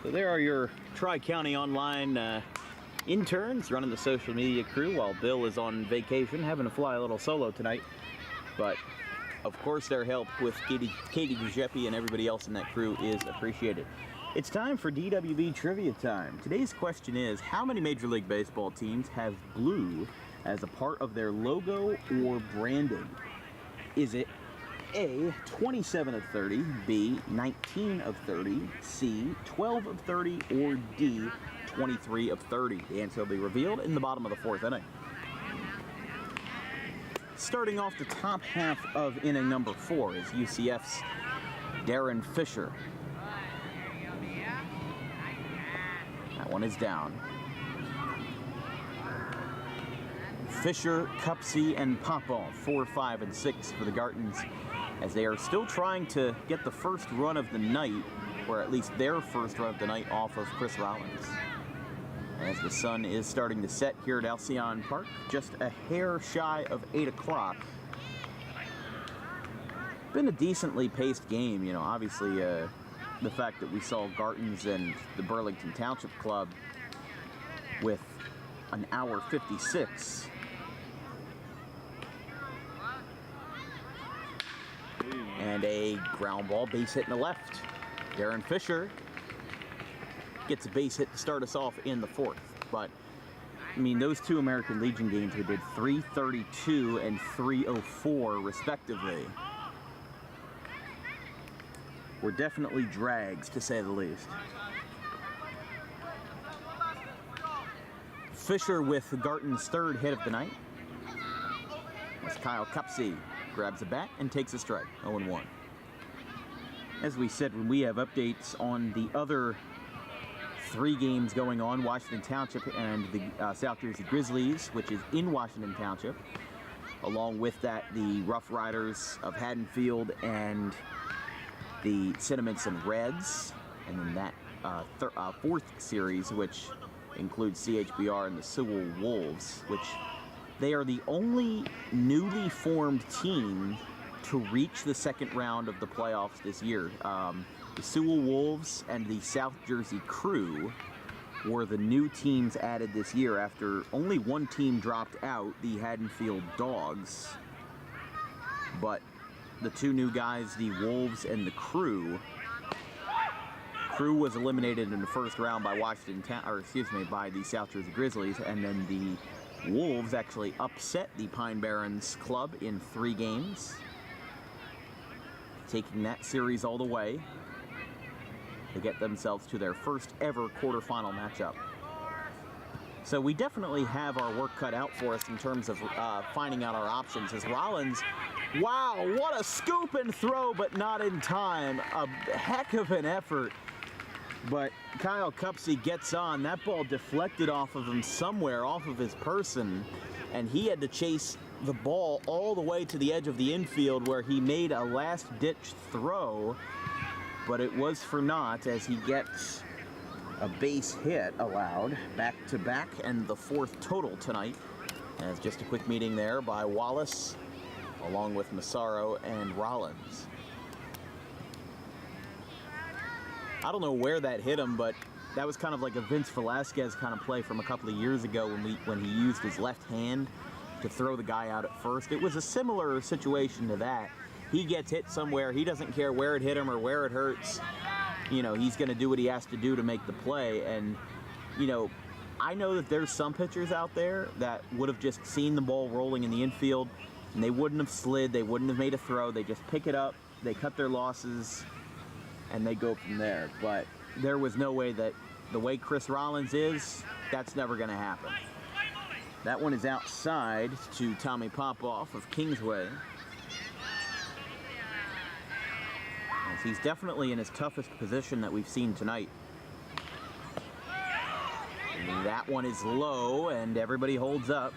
So there are your Tri-County Online interns running the social media crew while Bill is on vacation, having to fly a little solo tonight. But, of course, their help with Katie Giuseppe and everybody else in that crew is appreciated. It's time for DWB Trivia Time. Today's question is, how many Major League Baseball teams have blue as a part of their logo or branding? Is it A, 27 of 30, B, 19 of 30, C, 12 of 30, or D, 23 of 30? The answer will be revealed in the bottom of the 4th inning. Starting off the top half of inning number 4 is UCF's Darren Fisher. That one is down. Fisher, Cupsey, and Popov, 4, 5, and 6 for the Gartons, as they are still trying to get the first run of the night, or at least their first run of the night, off of Chris Rollins. As the sun is starting to set here at Alcyon Park, just a hair shy of 8 o'clock. Been a decently paced game, obviously the fact that we saw Gartons and the Burlington Township Club with an hour 56. And a ground ball, base hit in the left. Darren Fisher gets a base hit to start us off in the 4th. But, those two American Legion games, we did 332 and 304 respectively. Were definitely drags, to say the least. Fisher with Garton's 3rd hit of the night, as Kyle Cupsey grabs a bat and takes a strike, 0-1. As we said, when we have updates on the other 3 games going on, Washington Township and the South Jersey Grizzlies, which is in Washington Township. Along with that, the Rough Riders of Haddonfield and the Sentiments and Reds. And then that 4th series, which includes CHBR and the Sewell Wolves, which they are the only newly formed team to reach the second round of the playoffs this year. The Sewell Wolves and the South Jersey Crew were the new teams added this year after only one team dropped out, the Haddonfield Dogs. But the two new guys, the Wolves and the Crew was eliminated in the first round by by the South Jersey Grizzlies, and then the Wolves actually upset the Pine Barrens club in 3 games, taking that series all the way to get themselves to their first ever quarterfinal matchup. So we definitely have our work cut out for us in terms of finding out our options. As Rollins, wow, what a scoop and throw, but not in time. A heck of an effort. But Kyle Cupsey gets on. That ball deflected off of him somewhere, off of his person, and he had to chase the ball all the way to the edge of the infield where he made a last-ditch throw, but it was for naught as he gets a base hit allowed, back-to-back, and the 4th total tonight. As just a quick meeting there by Wallace, along with Massaro and Rollins. I don't know where that hit him, but that was kind of like a Vince Velasquez kind of play from a couple of years ago when he used his left hand to throw the guy out at first. It was a similar situation to that. He gets hit somewhere. He doesn't care where it hit him or where it hurts. You know, he's going to do what he has to do to make the play. And, you know, I know that there's some pitchers out there that would have just seen the ball rolling in the infield and they wouldn't have slid. They wouldn't have made a throw. They just pick it up. They cut their losses and they go from there. But there was no way that the way Chris Rollins is, that's never going to happen. That one is outside to Tommy Popoff of Kingsway. As he's definitely in his toughest position that we've seen tonight. And that one is low and everybody holds up.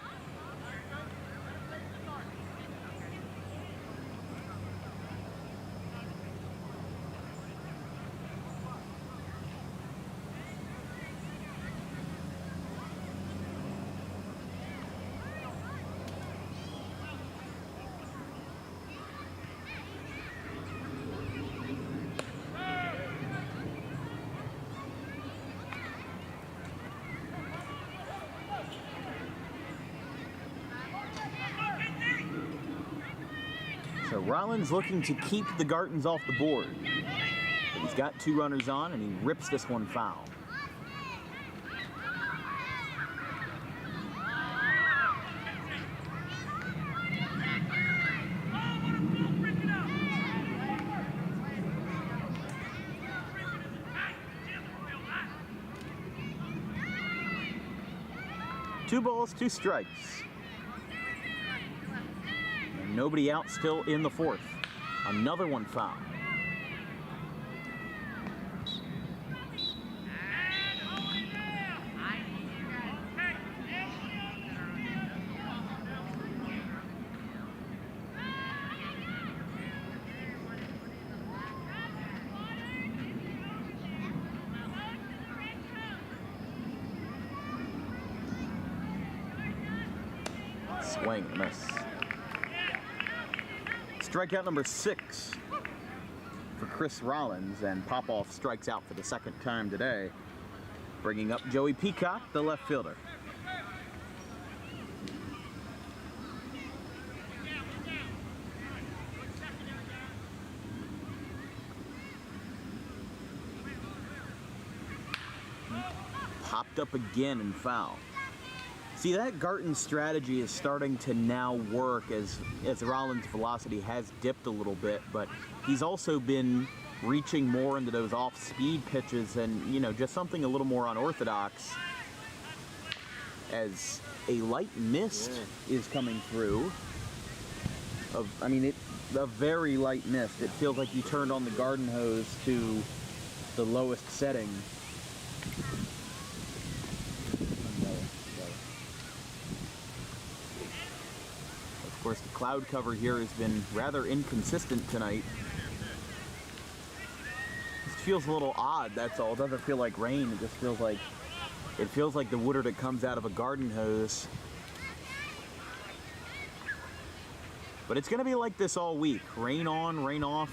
So Rollins looking to keep the Gartons off the board. But he's got 2 runners on and he rips this one foul. Two balls, 2 strikes. Nobody out still in the 4th. Another one foul. Swing and miss. Strikeout number 6 for Chris Rollins, and Popoff strikes out for the 2nd time today, bringing up Joey Peacock, the left fielder. Popped up again and foul. See, that Garton strategy is starting to now work as Rollins' velocity has dipped a little bit, but he's also been reaching more into those off-speed pitches and, you know, just something a little more unorthodox as a light mist is coming through. A very light mist. It feels like you turned on the garden hose to the lowest setting. Of course, the cloud cover here has been rather inconsistent tonight. It feels a little odd, that's all. It doesn't feel like rain, it just feels like It feels like the water that comes out of a garden hose. But it's going to be like this all week. Rain on, rain off.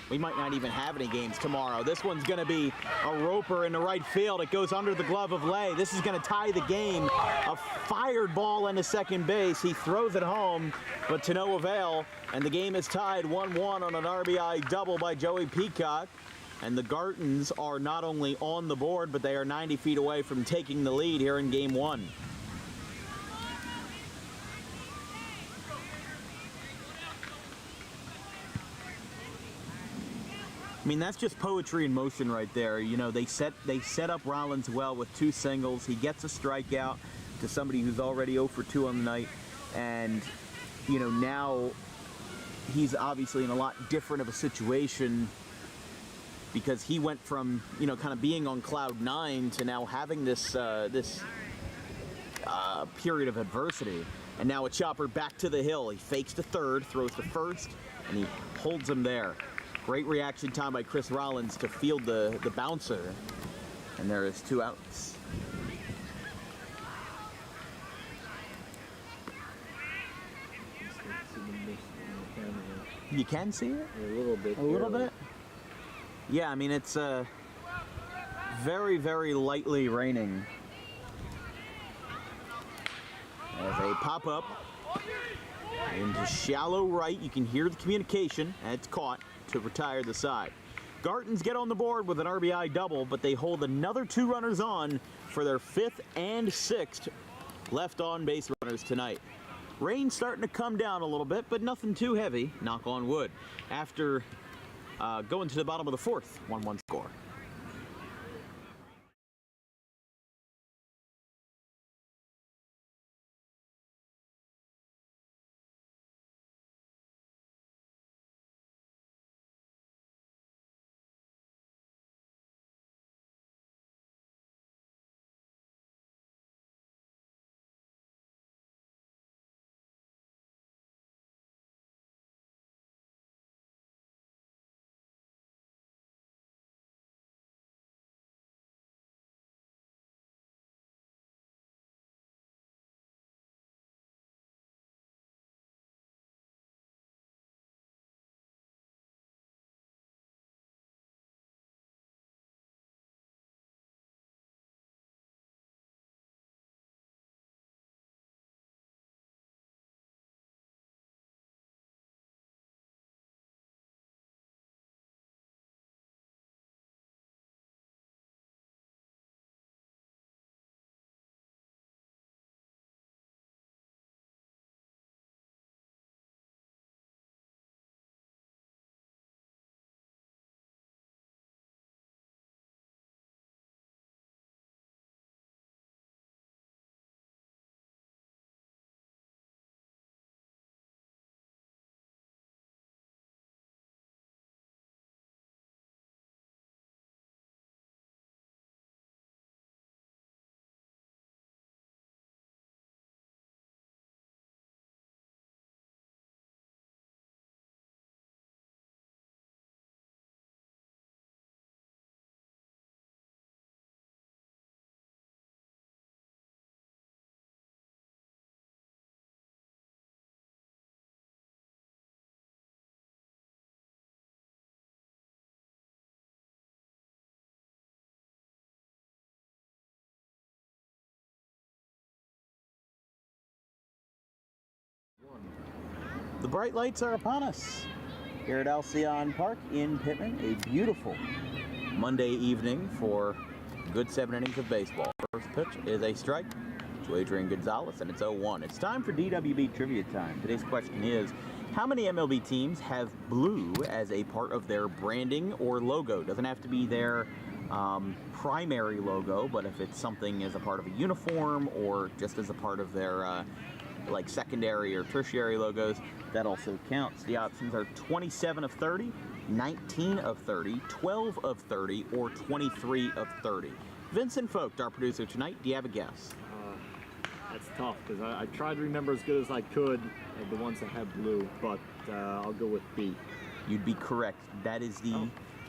We might not even have any games tomorrow. This one's going to be a roper in the right field. It goes under the glove of Lay. This is going to tie the game. A fired ball into second base. He throws it home, but to no avail. And the game is tied 1-1 on an RBI double by Joey Peacock. And the Gartons are not only on the board, but they are 90 feet away from taking the lead here in game one. I mean, that's just poetry in motion right there. You know, they set up Rollins well with 2 singles. He gets a strikeout to somebody who's already 0 for 2 on the night. And, you know, now he's obviously in a lot different of a situation because he went from, you know, kind of being on cloud 9 to now having this period of adversity. And now a chopper back to the hill. He fakes to third, throws to first, and he holds him there. Great reaction time by Chris Rollins to field the bouncer. And there is 2 outs. You can see it? A little bit. A little bit? Yeah, I mean, it's very, very lightly raining. As a pop-up into shallow right, you can hear the communication, and it's caught to retire the side. Gartons get on the board with an RBI double, but they hold another 2 runners on for their 5th and 6th left on base runners tonight. Rain's starting to come down a little bit, but nothing too heavy, knock on wood, after going to the bottom of the 4th, 1-1 score. The bright lights are upon us here at Alcyon Park in Pitman. A beautiful Monday evening for good 7 innings of baseball. First pitch is a strike to Adrian Gonzalez, and it's 0-1. It's time for DWB Trivia Time. Today's question is, how many MLB teams have blue as a part of their branding or logo? Doesn't have to be their primary logo, but if it's something as a part of a uniform or just as a part of their like secondary or tertiary logos, that also counts. The options are 27 of 30, 19 of 30, 12 of 30, or 23 of 30. Vincent Vogt, our producer tonight, do you have a guess? That's tough because I tried to remember as good as I could the ones that have blue, but I'll go with B. You'd be correct. That is the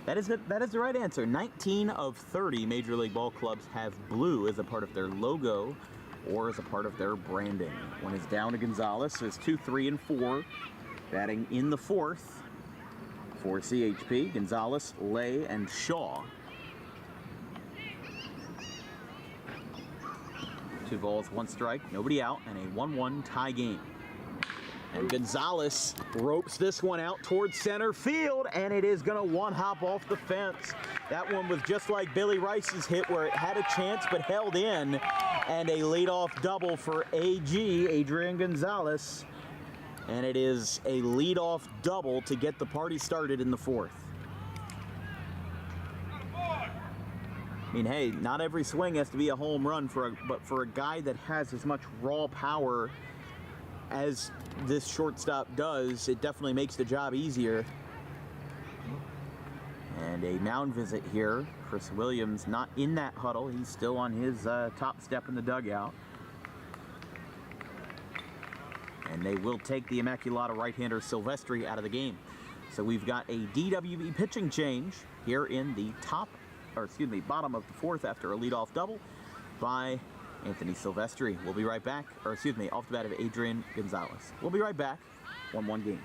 That is the right answer. 19 of 30 Major League Ball clubs have blue as a part of their logo or as a part of their branding. One is down to Gonzalez. There's 2, 3, and 4. Batting in the fourth for CHP, Gonzalez, Lay, and Shaw. 2 balls, 1 strike, nobody out, and a 1-1 tie game. And Gonzalez ropes this one out towards center field, and it is going to one-hop off the fence. That one was just like Billy Rice's hit, where it had a chance but held in, and a leadoff double for AG, Adrian Gonzalez. And it is a leadoff double to get the party started in the fourth. I mean, hey, not every swing has to be a home run, but for a guy that has as much raw power as this shortstop does, it definitely makes the job easier. And a mound visit here. Chris Williams not in that huddle. He's still on his top step in the dugout. And they will take the Immaculata right-hander Silvestri out of the game. So we've got a DWB pitching change here in the bottom of the fourth after a leadoff double by Anthony Silvestri. We'll be right back, off the bat of Adrian Gonzalez. We'll be right back. 1-1 game.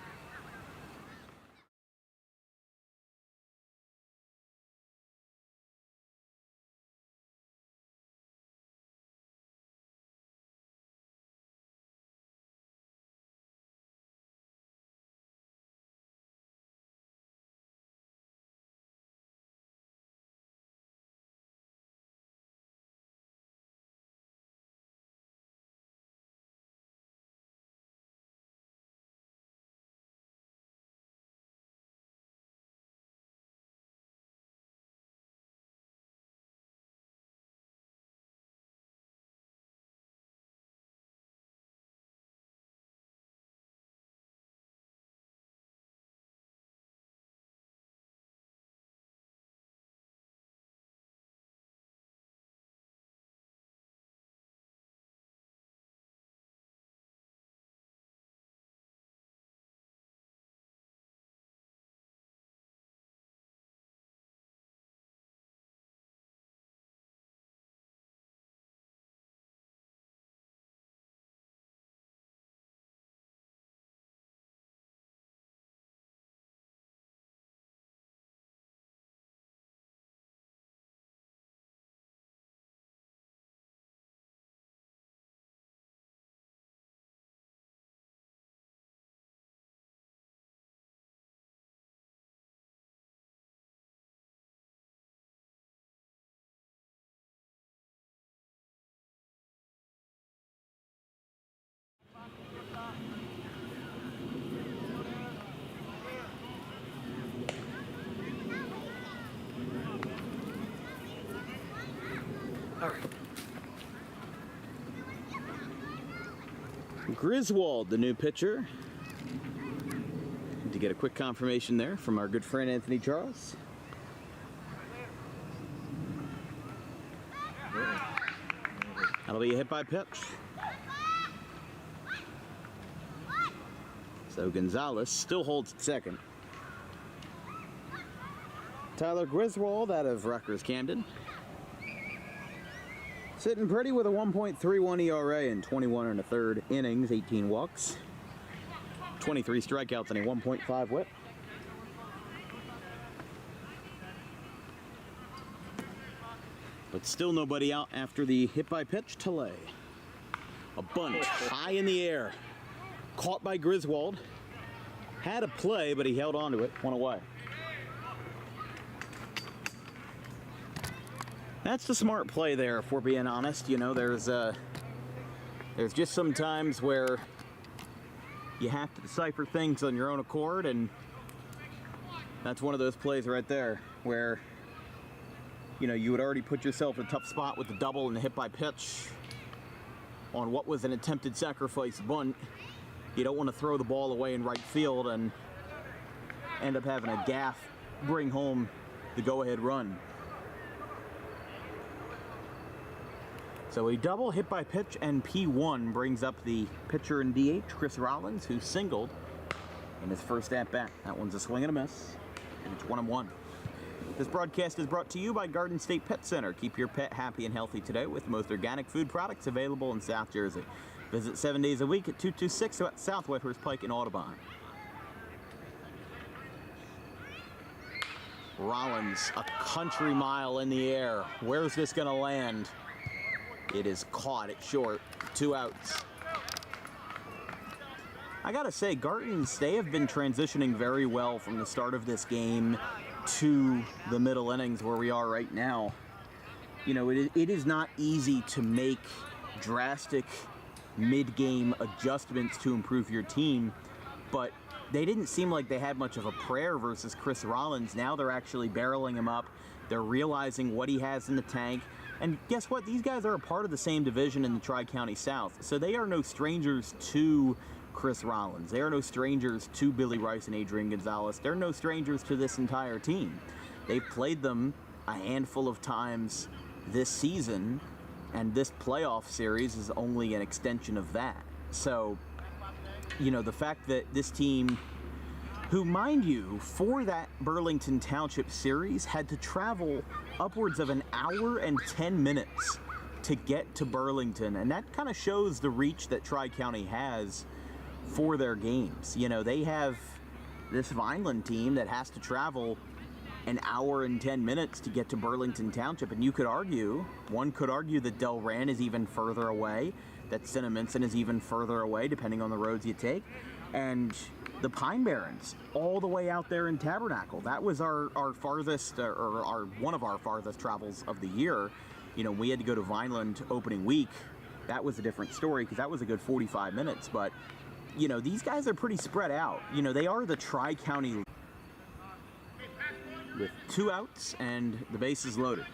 Griswold, the new pitcher. To get a quick confirmation there from our good friend Anthony Charles. That'll be a hit by pitch. So Gonzalez still holds at second. Tyler Griswold out of Rutgers Camden. Sitting pretty with a 1.31 ERA in 21 1/3 innings, 18 walks, 23 strikeouts, and a 1.5 whip. But still nobody out after the hit by pitch to Lay. A bunt high in the air. Caught by Griswold. Had a play, but he held on to it. One away. That's the smart play there, if we're being honest. You know, there's just some times where you have to decipher things on your own accord, and that's one of those plays right there where, you know, you would already put yourself in a tough spot with the double and the hit by pitch on what was an attempted sacrifice bunt. You don't want to throw the ball away in right field and end up having a gaff bring home the go-ahead run. So a double, hit by pitch, and P1 brings up the pitcher in DH, Chris Rollins, who singled in his first at-bat. That one's a swing and a miss, and it's 1-1. This broadcast is brought to you by Garton State Pet Center. Keep your pet happy and healthy today with the most organic food products available in South Jersey. Visit 7 days a week at 226 South Whitehorse Pike in Audubon. Rollins, a country mile in the air. Where's this going to land? It is caught at short. 2 outs. I gotta say, Garton's, they have been transitioning very well from the start of this game to the middle innings where we are right now. You know, it is not easy to make drastic mid-game adjustments to improve your team, but they didn't seem like they had much of a prayer versus Chris Rollins. Now they're actually barreling him up. They're realizing what he has in the tank. And guess what? These guys are a part of the same division in the Tri-County South, so they are no strangers to Chris Rollins. They are no strangers to Billy Rice and Adrian Gonzalez. They're no strangers to this entire team. They've played them a handful of times this season, and this playoff series is only an extension of that. So, you know, the fact that this team, who, mind you, for that Burlington Township series, had to travel upwards of an hour and 10 minutes to get to Burlington, and that kind of shows the reach that Tri-County has for their games. You know, they have this Vineland team that has to travel an hour and 10 minutes to get to Burlington Township, and one could argue that Delran is even further away, that Cinnaminson is even further away, depending on the roads you take, and the Pine Barrens, all the way out there in Tabernacle. That was our farthest, or one of our farthest travels of the year. You know, we had to go to Vineland opening week. That was a different story because that was a good 45 minutes, but you know, these guys are pretty spread out. You know, they are the Tri-County with 2 outs and the bases loaded.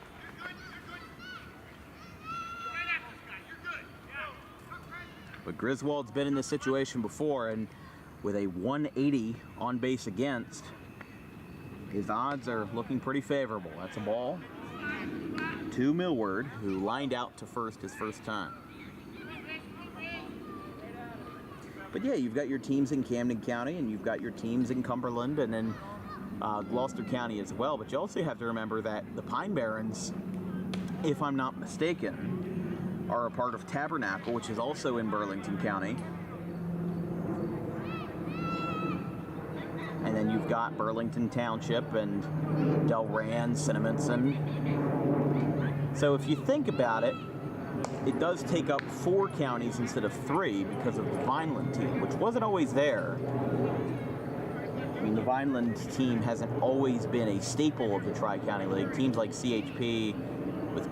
But Griswold's been in this situation before, and with a 180 on base against, his odds are looking pretty favorable. That's a ball to Millward, who lined out to first his first time. But yeah, you've got your teams in Camden County, and you've got your teams in Cumberland, and then Gloucester County as well. But you also have to remember that the Pine Barrens, if I'm not mistaken, are a part of Tabernacle, which is also in Burlington County. And then you've got Burlington Township and Delran, Cinnaminson. So if you think about it, it does take up 4 counties instead of 3 because of the Vineland team, which wasn't always there. I mean, the Vineland team hasn't always been a staple of the Tri-County League. Teams like CHP with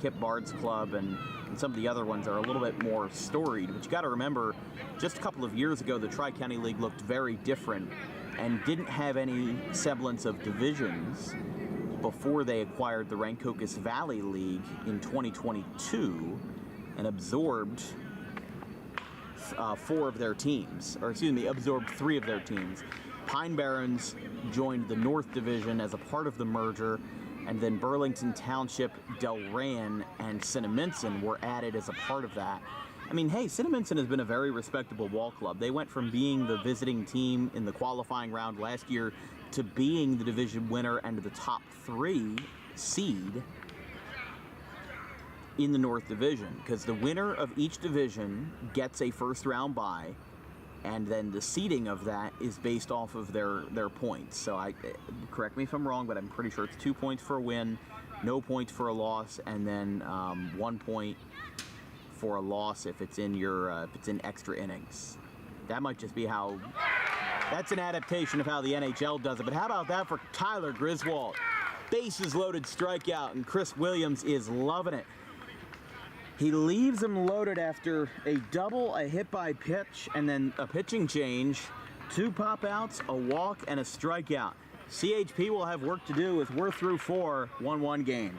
Kip Bard's club and some of the other ones are a little bit more storied. But you got to remember, just a couple of years ago, the Tri-County League looked very different and didn't have any semblance of divisions before they acquired the Rancocas Valley League in 2022 and absorbed 4 of their teams, or excuse me, absorbed 3 of their teams. Pine Barrens joined the North Division as a part of the merger, and then Burlington Township, Delran, and Cinnaminson were added as a part of that. I mean, hey, Cinnaminson has been a very respectable ball club. They went from being the visiting team in the qualifying round last year to being the division winner and the top 3 seed in the North Division, because the winner of each division gets a first round bye, and then the seeding of that is based off of their points. So correct me if I'm wrong, but I'm pretty sure it's 2 points for a win, no points for a loss, and then 1 point for a loss if it's in extra innings. That might just be how. That's an adaptation of how the NHL does it. But how about that for Tyler Griswold? Bases loaded strikeout, and Chris Williams is loving it. He leaves him loaded after a double, a hit by pitch, and then a pitching change. 2 pop outs, a walk, and a strikeout. CHP will have work to do as we're through 4, 1-1 game.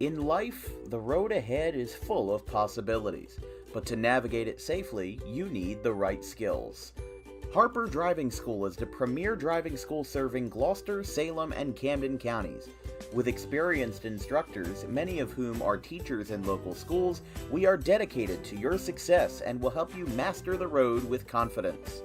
In life, the road ahead is full of possibilities, but to navigate it safely, you need the right skills. Harper Driving School is the premier driving school serving Gloucester, Salem, and Camden counties. With experienced instructors, many of whom are teachers in local schools, we are dedicated to your success and will help you master the road with confidence.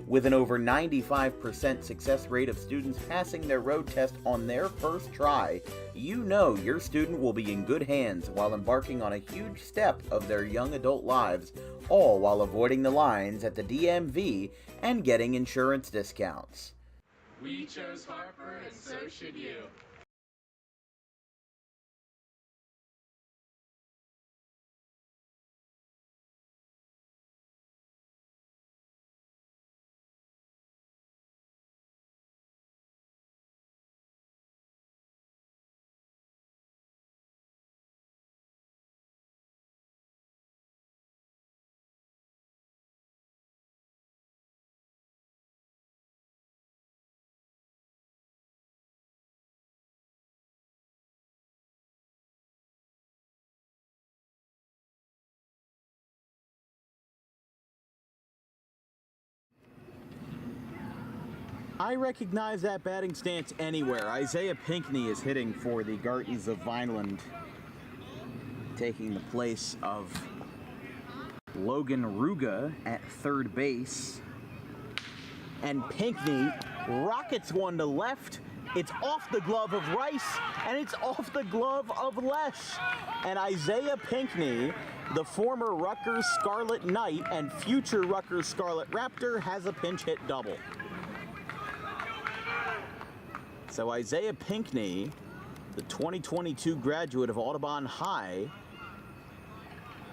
With an over 95% success rate of students passing their road test on their first try, you know your student will be in good hands while embarking on a huge step of their young adult lives, all while avoiding the lines at the DMV and getting insurance discounts. We chose Harper, and so should you. I recognize that batting stance anywhere. Isaiah Pinckney is hitting for the Gartons of Vineland, taking the place of Logan Ruga at third base. And Pinckney rockets one to left. It's off the glove of Rice, and it's off the glove of Lesh. And Isaiah Pinckney, the former Rutgers Scarlet Knight and future Rutgers Scarlet Raptor, has a pinch hit double. So Isaiah Pinckney, the 2022 graduate of Audubon High,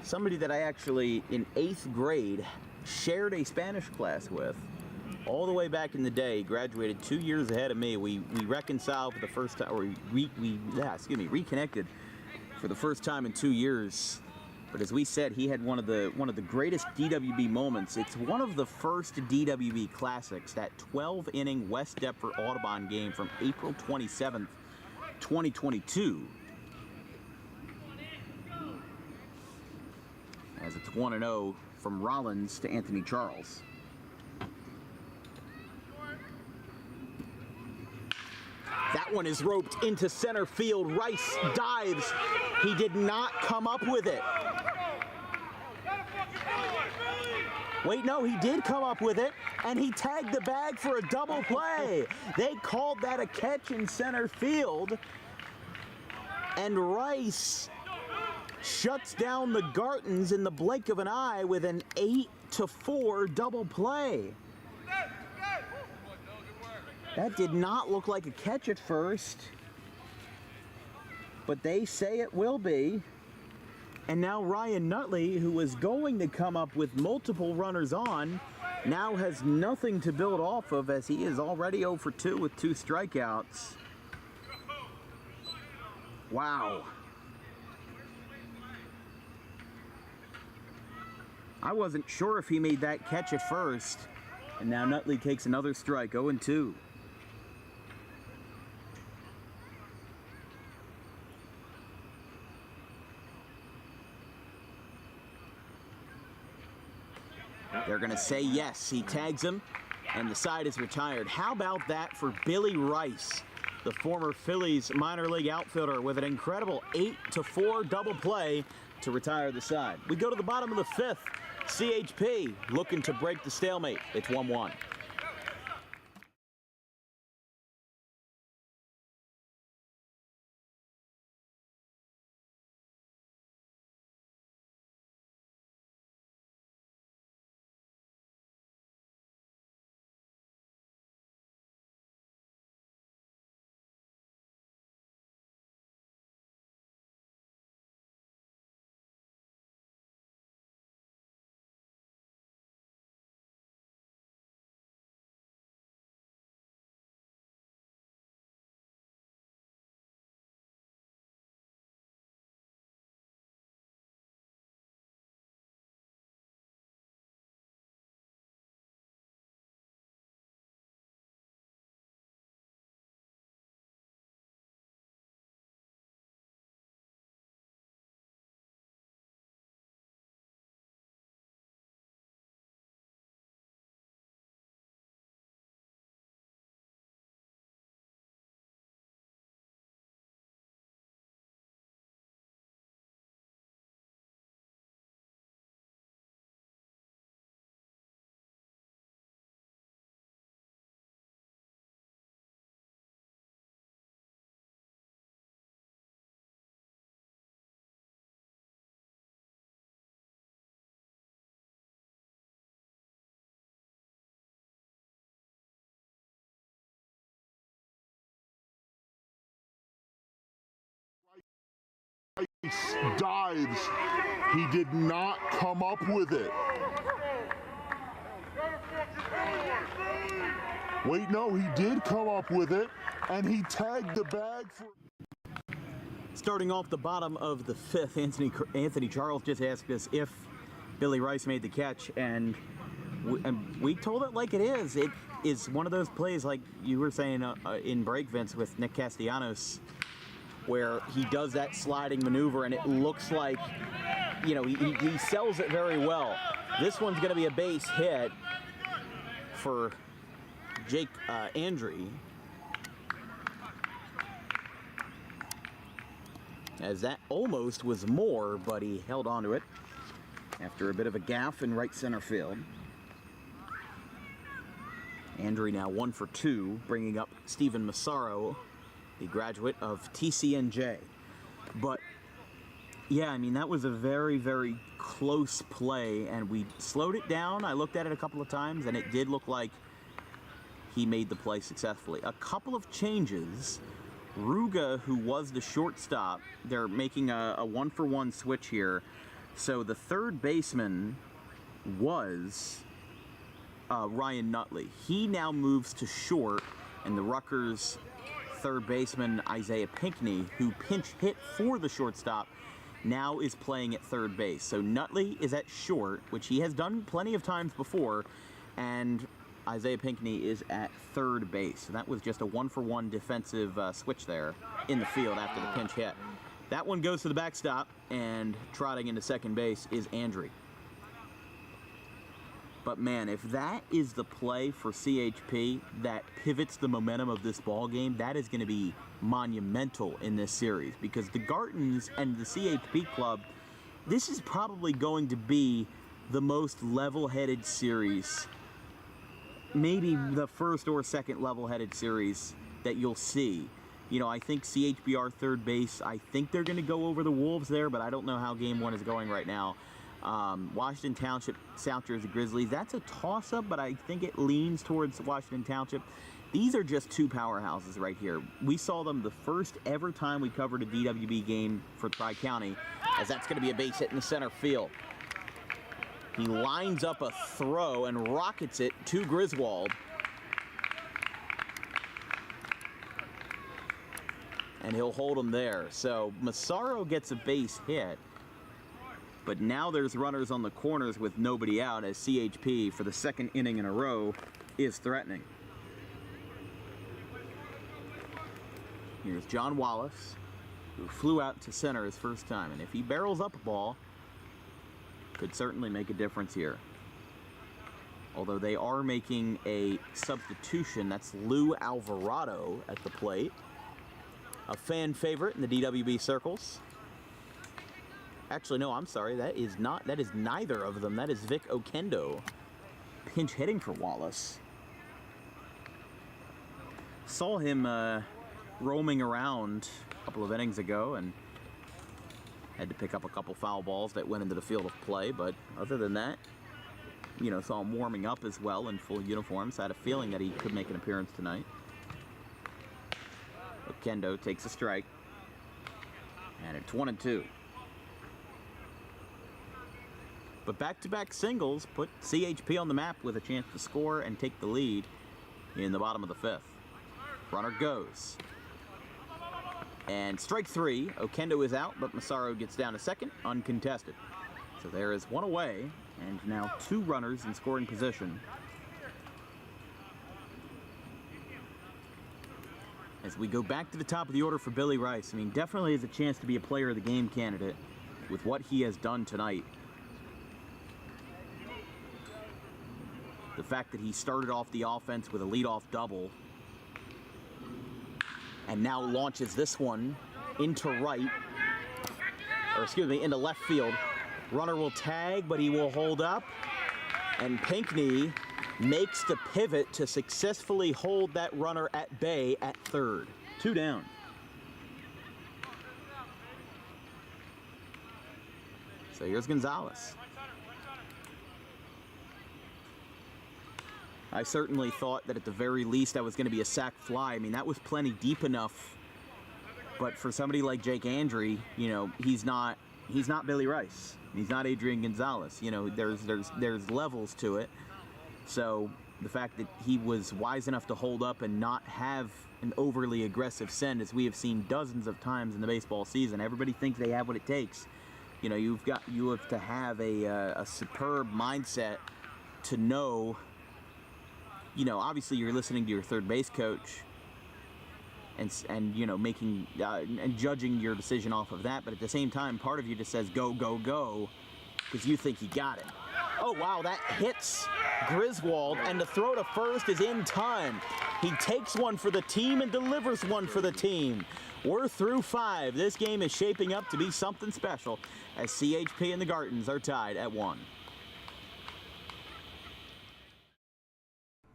somebody that I actually, in 8th grade, shared a Spanish class with, all the way back in the day, graduated 2 years ahead of me. We reconciled for the first time, or reconnected for the first time in 2 years. But as we said, he had one of the greatest DWB moments. It's one of the first DWB classics, that 12-inning West Deptford Audubon game from April 27th, 2022. As it's 1-0 from Rollins to Anthony Charles. That one is roped into center field. Rice dives. He did not come up with it. Wait, no, he did come up with it, and he tagged the bag for a double play. They called that a catch in center field, and Rice shuts down the Gartons in the blink of an eye with an 8-4 double play. That did not look like a catch at first, but they say it will be. And now Ryan Nutley, who was going to come up with multiple runners on, now has nothing to build off of, as he is already 0 for 2 with 2 strikeouts. Wow. I wasn't sure if he made that catch at first. And now Nutley takes another strike, 0-2. They're going to say yes. He tags him, and the side is retired. How about that for Billy Rice, the former Phillies minor league outfielder, with an incredible 8-4 double play to retire the side. We go to the bottom of the 5th. CHP looking to break the stalemate. It's 1-1. dives. He did not come up with it. Wait, no, he did come up with it, and he tagged the bag for... Starting off the bottom of the fifth, Anthony Charles just asked us if Billy Rice made the catch, and we told it like it is. It is one of those plays, like you were saying in break, Vince, with Nick Castellanos, where he does that sliding maneuver, and it looks like, you know, he sells it very well. This one's going to be a base hit for Jake Andre, as that almost was more, but he held on to it after a bit of a gaffe in right center field. Andre now 1 for 2, bringing up Steven Massaro, the graduate of TCNJ. But yeah, I mean, that was a very, very close play, and we slowed it down. I looked at it a couple of times, and it did look like he made the play successfully. A couple of changes. Ruga, who was the shortstop, they're making a 1-for-1 switch here. So the third baseman was Ryan Nutley. He now moves to short, and the Rutgers third baseman Isaiah Pinckney, who pinch hit for the shortstop, now is playing at third base. So Nutley is at short, which he has done plenty of times before, and Isaiah Pinckney is at third base. So that was just a 1-for-1 defensive switch there in the field after the pinch hit. That one goes to the backstop, and trotting into second base is Andre. But man, if that is the play for CHP that pivots the momentum of this ball game, that is going to be monumental in this series, because the Gartons and the CHP club, this is probably going to be the most level-headed series, maybe the first or second level-headed series that you'll see. You know, I think CHBR third base, I think they're going to go over the Wolves there, but I don't know how game one is going right now. Washington Township, South Jersey Grizzlies, that's a toss-up, but I think it leans towards Washington Township. These are just two powerhouses right here. We saw them the first ever time we covered a DWB game for Tri-County, as that's going to be a base hit in the center field. He lines up a throw and rockets it to Griswold. And he'll hold him there. So Massaro gets a base hit. But now there's runners on the corners with nobody out, as CHP, for the second inning in a row, is threatening. Here's John Wallace, who flew out to center his first time. And if he barrels up a ball, could certainly make a difference here. Although they are making a substitution. That's Lou Alvarado at the plate. A fan favorite in the DWB circles. Actually, no, I'm sorry. That is neither of them. That is Vic Okendo, pinch hitting for Wallace. Saw him roaming around a couple of innings ago and had to pick up a couple foul balls that went into the field of play. But other than that, you know, saw him warming up as well in full uniform. So I had a feeling that he could make an appearance tonight. Okendo takes a strike. And it's 1-2. But back-to-back singles put CHP on the map with a chance to score and take the lead in the bottom of the fifth. Runner goes. And strike three. Okendo is out, but Massaro gets down to second, uncontested. So there is one away, and now two runners in scoring position. As we go back to the top of the order for Billy Rice, I mean, definitely has a chance to be a player of the game candidate with what he has done tonight. The fact that he started off the offense with a leadoff double and now launches this one into right, or excuse me, into left field. Runner will tag, but he will hold up, and Pinckney makes the pivot to successfully hold that runner at bay at third. 2 down. So here's Gonzalez. I certainly thought that at the very least that was going to be a sac fly. I mean, that was plenty deep enough But for somebody like Jake Andre, he's not Billy Rice. He's not Adrian Gonzalez. There's levels to it. So the fact that he was wise enough to hold up and not have an overly aggressive send, as we have seen dozens of times in the baseball season. Everybody thinks they have what it takes. You have to have a superb mindset to know. Obviously you're listening to your third base coach and making and judging your decision off of that, but at the same time, part of you just says go, go, go, because you think you got it. Oh wow, that hits Griswold, and the throw to first is in time. He takes one for the team and delivers one for the team. We're through 5. This game is shaping up to be something special as CHP and the Gartons are tied at 1.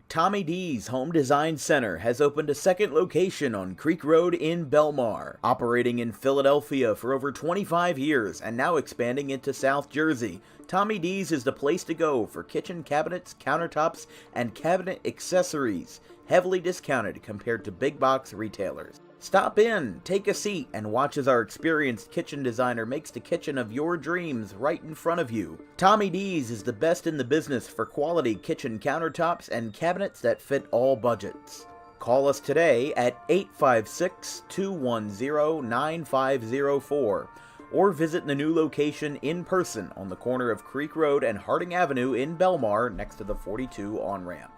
Tommy D's Home Design Center has opened a second location on Creek Road in Belmar, operating in Philadelphia for over 25 years and now expanding into South Jersey. Tommy D's is the place to go for kitchen cabinets, countertops, and cabinet accessories, heavily discounted compared to big box retailers. Stop in, take a seat, and watch as our experienced kitchen designer makes the kitchen of your dreams right in front of you. Tommy D's is the best in the business for quality kitchen countertops and cabinets that fit all budgets. Call us today at 856-210-9504 or visit the new location in person on the corner of Creek Road and Harding Avenue in Belmar next to the 42 on-ramp.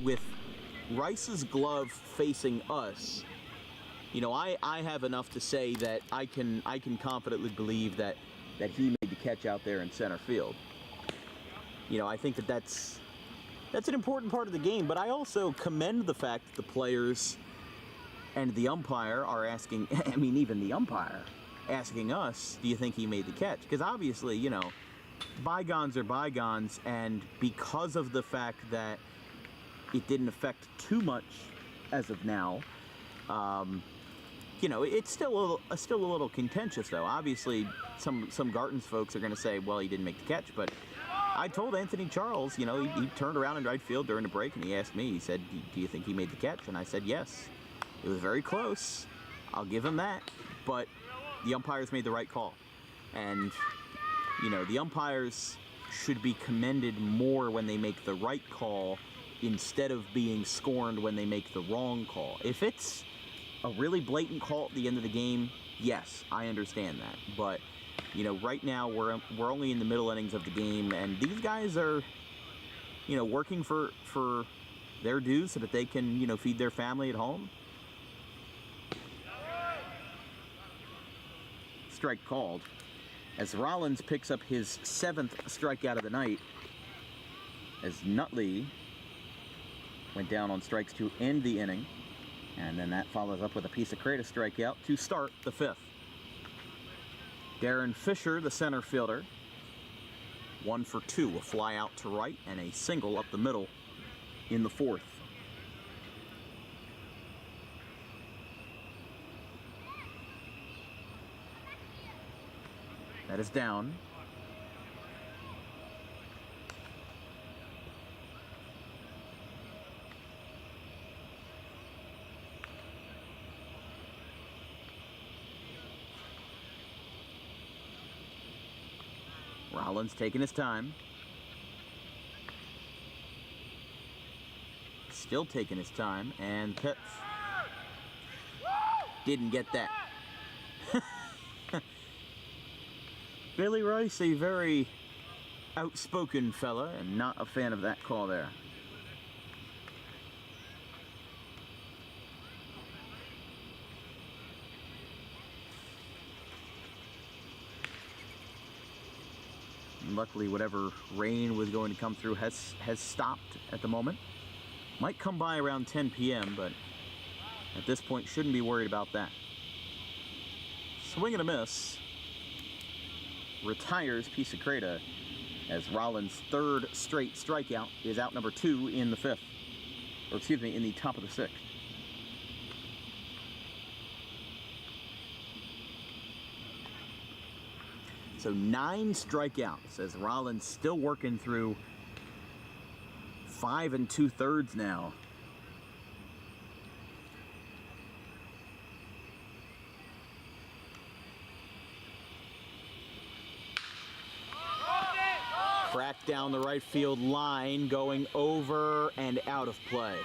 With Rice's glove facing us, I have enough to say that I can confidently believe that he made the catch out there in center field. I think that's an important part of the game, but I also commend the fact that the players and the umpire are asking, even the umpire, asking us, do you think he made the catch? Because obviously, bygones are bygones, and because of the fact that it didn't affect too much as of now, it's still a little contentious, though. Obviously, some Gartons folks are going to say, well, he didn't make the catch, but I told Anthony Charles, he turned around in right field during the break, and he asked me, he said, do you think he made the catch? And I said, yes. It was very close. I'll give him that. But the umpires made the right call. And, the umpires should be commended more when they make the right call instead of being scorned when they make the wrong call. If it's a really blatant call at the end of the game, yes, I understand that. But, right now we're only in the middle innings of the game, and these guys are, working for their dues so that they can, feed their family at home. Strike called as Rollins picks up his 7th strikeout of the night, as Nutley went down on strikes to end the inning, and then that follows up with a piece of crate strikeout to start the 5th. Darren Fisher, the center fielder, 1 for 2, a fly out to right and a single up the middle in the 4th. That is down. Rollins taking his time. Still taking his time, and pitch. Didn't get that. Billy Rice, a very outspoken fella, and not a fan of that call there. And luckily, whatever rain was going to come through has stopped at the moment. Might come by around 10 p.m., but at this point, shouldn't be worried about that. Swing and a miss. Retires Pisacreta as Rollins' third straight strikeout is out number 2 in the fifth. Or excuse me, in the top of the sixth. So 9 strikeouts as Rollins still working through 5 2/3 now. Cracked down the right field line, going over and out of play.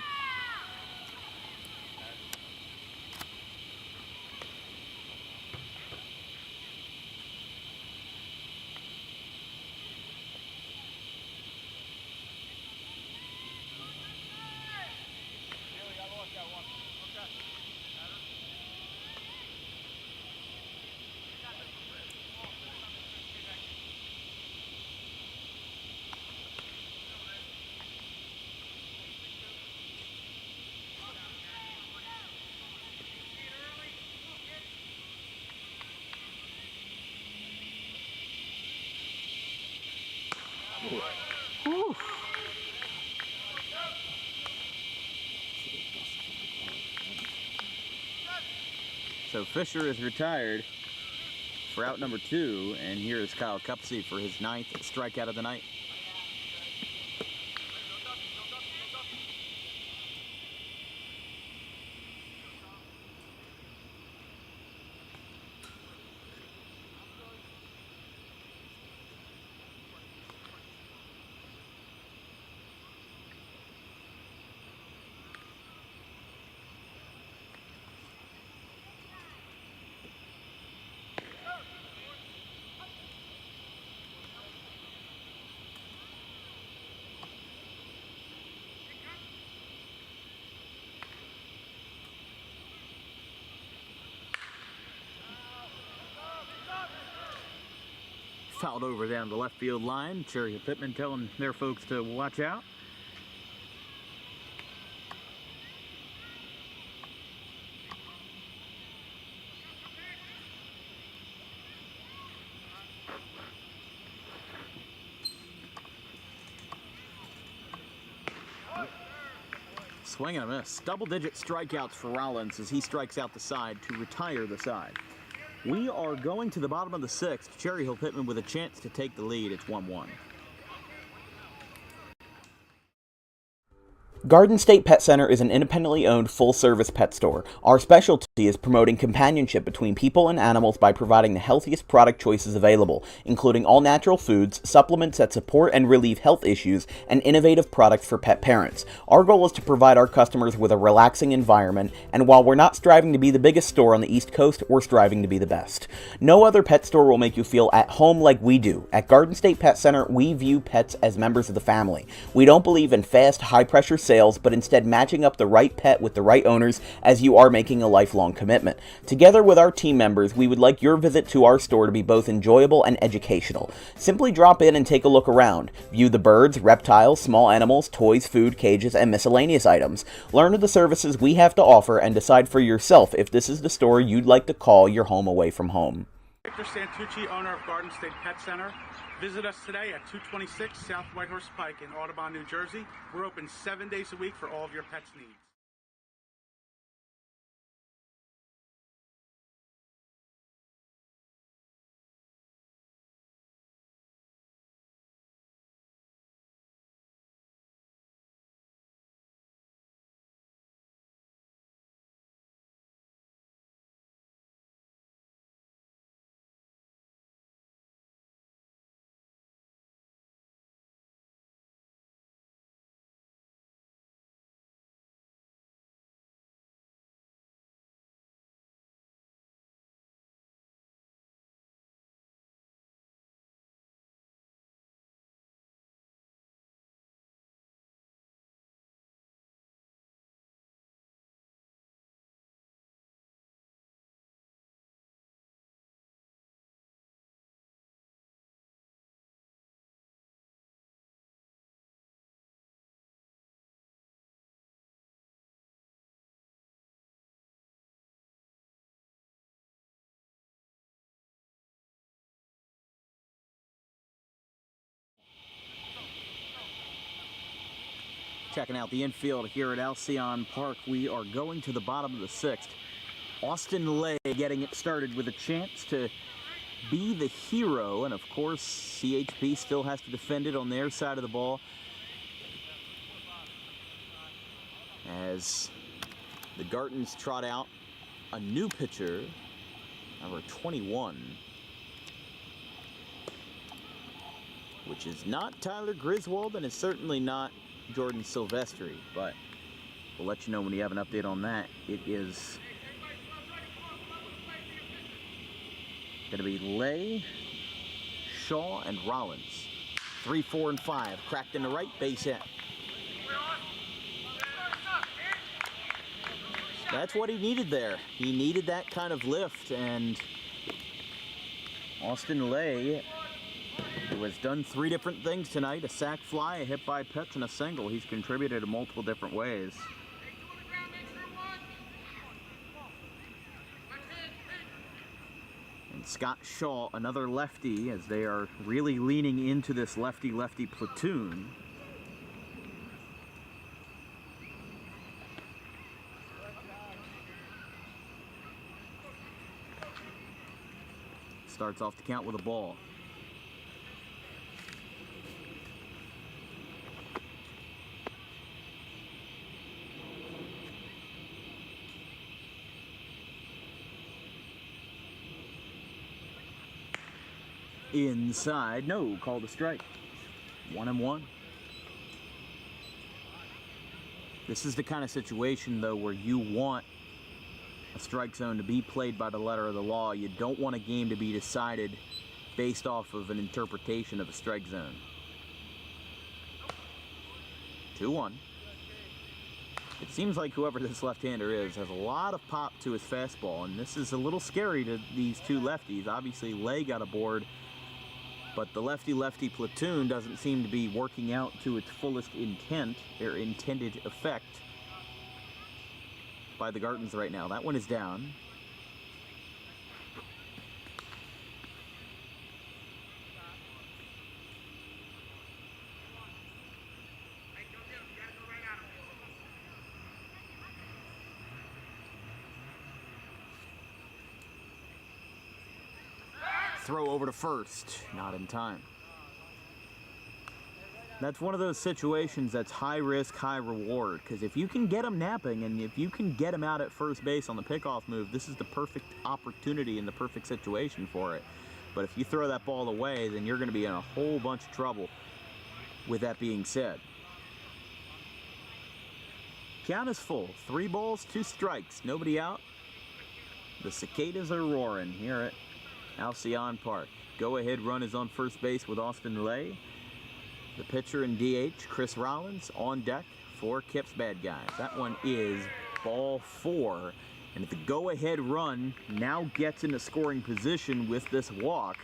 Whew. So Fisher is retired for out number 2, and here is Kyle Cupsey for his 9th strikeout of the night. Fouled over down the left field line. Cherry and Pitman telling their folks to watch out. Swing and a miss. Double-digit strikeouts for Rollins as he strikes out the side to retire the side. We are going to the bottom of the 6th. Cherry Hill Pitman with a chance to take the lead. It's 1-1. Garden State Pet Center is an independently owned full-service pet store. Our specialty is promoting companionship between people and animals by providing the healthiest product choices available, including all-natural foods, supplements that support and relieve health issues, and innovative products for pet parents. Our goal is to provide our customers with a relaxing environment, and while we're not striving to be the biggest store on the East Coast, we're striving to be the best. No other pet store will make you feel at home like we do. At Garden State Pet Center, we view pets as members of the family. We don't believe in fast, high-pressure sales, but instead matching up the right pet with the right owners, as you are making a lifelong commitment. Together with our team members, we would like your visit to our store to be both enjoyable and educational. Simply drop in and take a look around. View the birds, reptiles, small animals, toys, food, cages, and miscellaneous items. Learn of the services we have to offer and decide for yourself if this is the store you'd like to call your home away from home. Victor Santucci, owner of Garden State Pet Center. Visit us today at 226 South Whitehorse Pike in Audubon, New Jersey. We're open 7 days a week for all of your pets' needs. Checking out the infield here at Alcyon Park. We are going to the bottom of the 6th. Austin Lay getting it started with a chance to be the hero, and of course CHP still has to defend it on their side of the ball as the Gartons trot out a new pitcher, number 21, which is not Tyler Griswold and is certainly not Jordan Silvestri, but we'll let you know when we have an update on that. It is going to be Lay, Shaw, and Rollins. 3, 4, and 5. Cracked into right, base hit. That's what he needed there. He needed that kind of lift, and Austin Lay, who has done 3 different things tonight, a sac fly, a hit by pitch, and a single. He's contributed in multiple different ways. And Scott Shaw, another lefty, as they are really leaning into this lefty-lefty platoon. Starts off the count with a ball. Inside, no, called a strike. 1-1. This is the kind of situation, though, where you want a strike zone to be played by the letter of the law. You don't want a game to be decided based off of an interpretation of a strike zone. 2-1. It seems like whoever this left-hander is has a lot of pop to his fastball, and this is a little scary to these two lefties. Obviously, Lay got aboard, but the lefty-lefty platoon doesn't seem to be working out to its fullest intent, or intended effect, by the Gartons right now. That one is down. Throw over to first, not in time. That's one of those situations that's high risk, high reward, because if you can get them napping and if you can get them out at first base on the pickoff move, this is the perfect opportunity and the perfect situation for it. But if you throw that ball away, then you're going to be in a whole bunch of trouble. With that being said, count is full. 3 balls, 2 strikes, nobody out. The cicadas are roaring here at Alcyon Park. Go-ahead run is on first base with Austin Lay. The pitcher in DH, Chris Rollins, on deck for Kip's Bad Guys. That one is ball 4. And if the go-ahead run now gets into scoring position with this walk,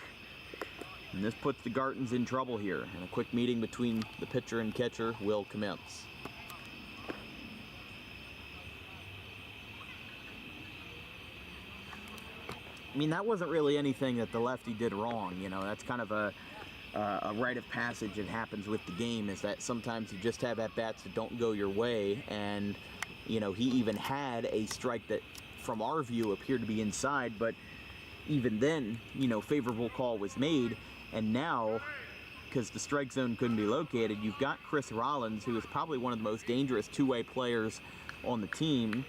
and this puts the Gartons in trouble here. And a quick meeting between the pitcher and catcher will commence. I mean, that wasn't really anything that the lefty did wrong. You know, that's kind of a rite of passage that happens with the game, is that sometimes you just have at-bats that don't go your way, and, you know, he even had a strike that, from our view, appeared to be inside, but even then, you know, favorable call was made, and now, because the strike zone couldn't be located, you've got Chris Rollins, who is probably one of the most dangerous two-way players on the team,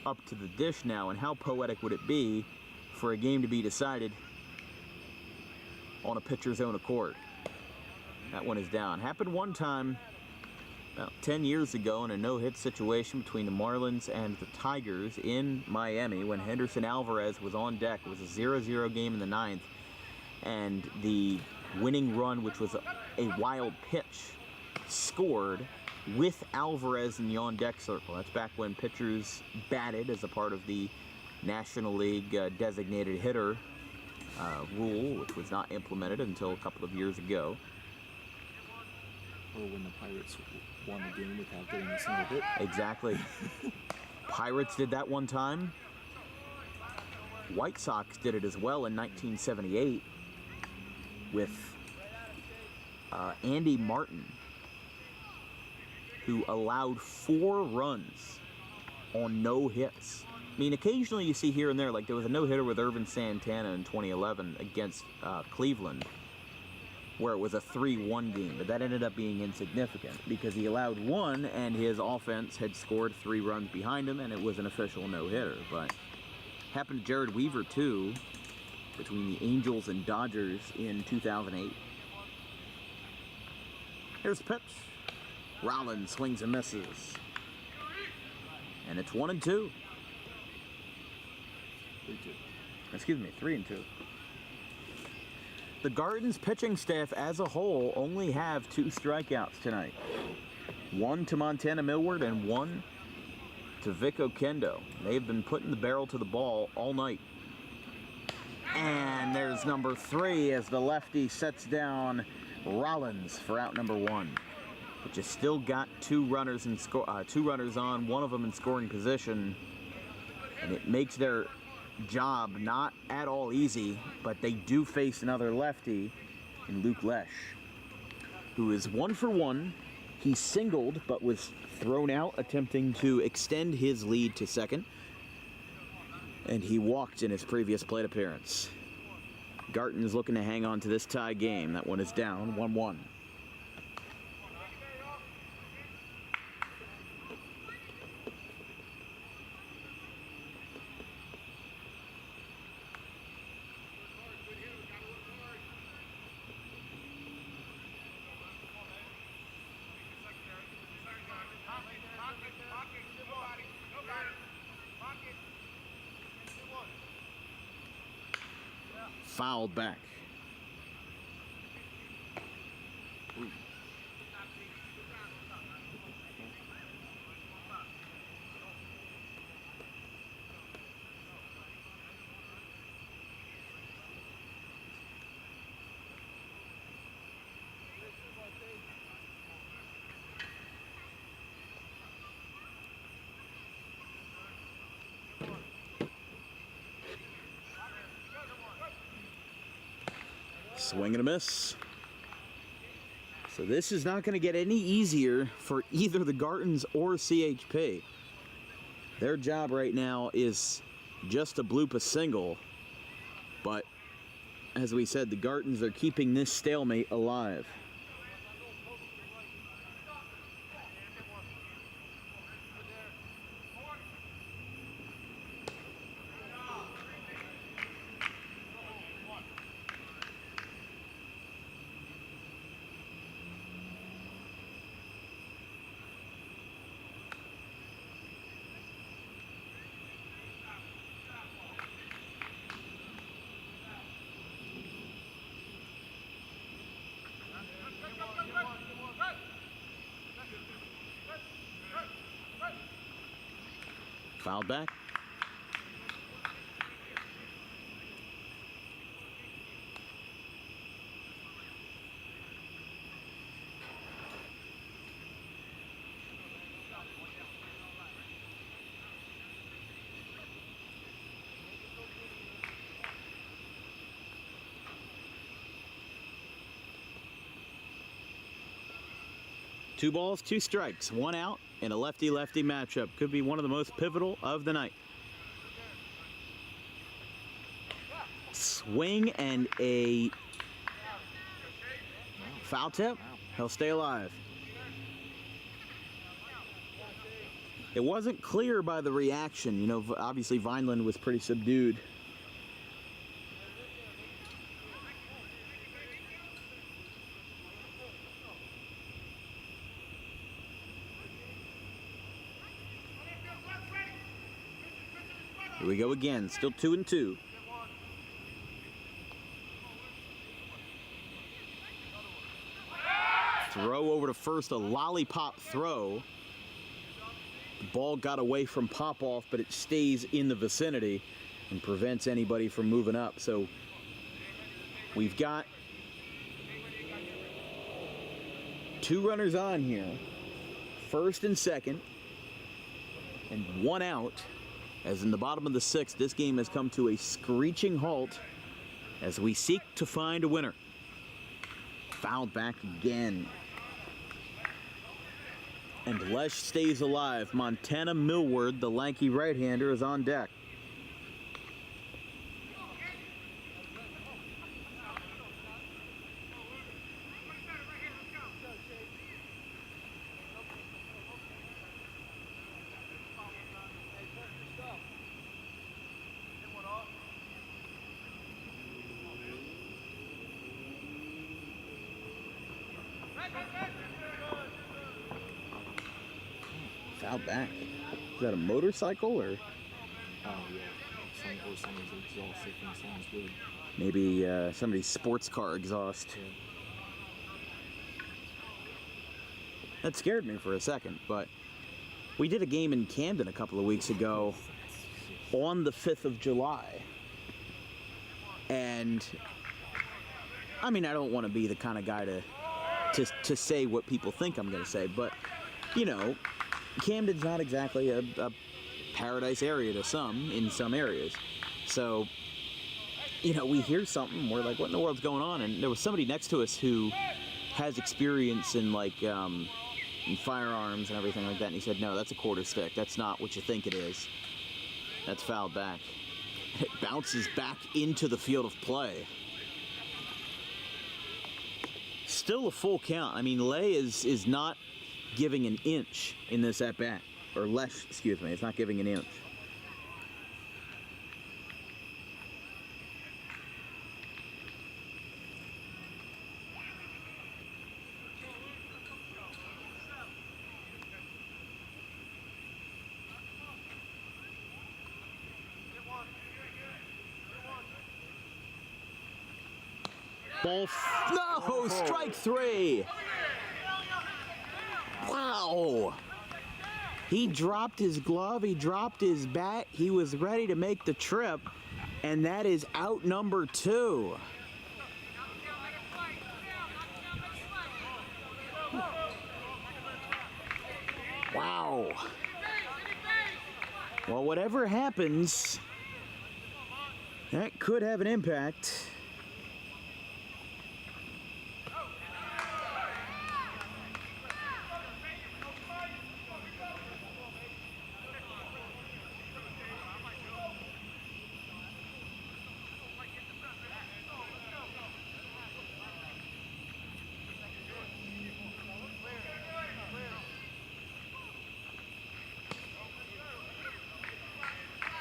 up to the dish now, and how poetic would it be for a game to be decided on a pitcher's own accord. That one is down. Happened one time about 10 years ago in a no-hit situation between the Marlins and the Tigers in Miami when Henderson Alvarez was on deck. It was a 0-0 game in the 9th, and the winning run, which was a wild pitch, scored with Alvarez in the on-deck circle. That's back when pitchers batted as a part of the National League designated hitter rule, which was not implemented until a couple of years ago. Or when the Pirates won the game without getting a single hit. Exactly. Pirates did that one time. White Sox did it as well in 1978 with Andy Martin. who allowed 4 runs on no hits. I mean, occasionally you see here and there, like there was a no-hitter with Irvin Santana in 2011 against Cleveland, where it was a 3-1 game, but that ended up being insignificant because he allowed 1 and his offense had scored 3 runs behind him and it was an official no-hitter. But happened to Jared Weaver too, between the Angels and Dodgers in 2008. Here's the pitch. Rollins swings and misses. And it's 1-2. 3-2. Excuse me, 3-2. The Garton's pitching staff as a whole only have 2 strikeouts tonight. 1 to Montana Millward and 1 to Vic Oquendo. They've been putting the barrel to the ball all night. And there's number 3 as the lefty sets down Rollins for out number 1. But you still got 2 runners on, one of them in scoring position, and it makes their job not at all easy, but they do face another lefty in Luke Lesh, who is 1 for 1. He singled but was thrown out attempting to extend his lead to second, and he walked in his previous plate appearance. Garton is looking to hang on to this tie game. That one is down 1-1. Fouled back. Swing and a miss. So this is not going to get any easier for either the Gartons or CHP. Their job right now is just to bloop a single. But as we said, the Gartons are keeping this stalemate alive. Fouled back. Two balls, 2 strikes, 1 out in a lefty-lefty matchup. Could be one of the most pivotal of the night. Swing and a foul tip. He'll stay alive. It wasn't clear by the reaction. You know, obviously Vineland was pretty subdued. Here we go again, still 2-2. Throw over to first, a lollipop throw. The ball got away from Popoff, but it stays in the vicinity and prevents anybody from moving up. So we've got 2 runners on here, first and second, and 1 out. As in the bottom of the 6th, this game has come to a screeching halt as we seek to find a winner. Fouled back again. And Lesh stays alive. Montana Millward, the lanky right-hander, is on deck. Foul back. Is that a motorcycle or? Oh yeah. Someone's exhaust if it sounds good. Maybe somebody's sports car exhaust. Yeah. That scared me for a second, but we did a game in Camden a couple of weeks ago on the 5th of July. And I mean, I don't want to be the kind of guy to say what people think I'm going to say, but you know, Camden's not exactly a paradise area to some in some areas. So, you know, we hear something, we're like, what in the world's going on? And there was somebody next to us who has experience in like in firearms and everything like that, and he said, no, that's a quarter stick. That's not what you think it is. That's fouled back. It bounces back into the field of play. Still a full count. I mean, Lay is not giving an inch in this at-bat. Or Lesh, excuse me, it's not giving an inch. Ball, no, strike three. Wow. He dropped his glove, he dropped his bat, he was ready to make the trip, and that is out number 2. Wow. Well, whatever happens, that could have an impact.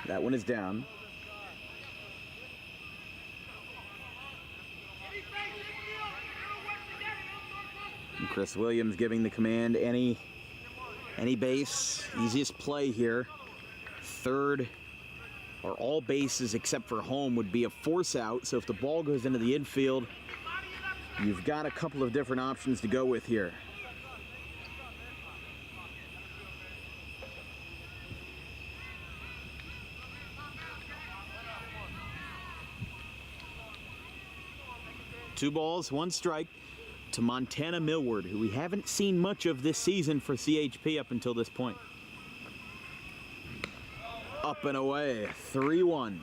That one is down. And Chris Williams giving the command, any base, easiest play here. Third, or all bases except for home would be a force out. So if the ball goes into the infield, you've got a couple of different options to go with here. Two balls, one strike to Montana Millward, who we haven't seen much of this season for CHP up until this point. Up and away, 3-1.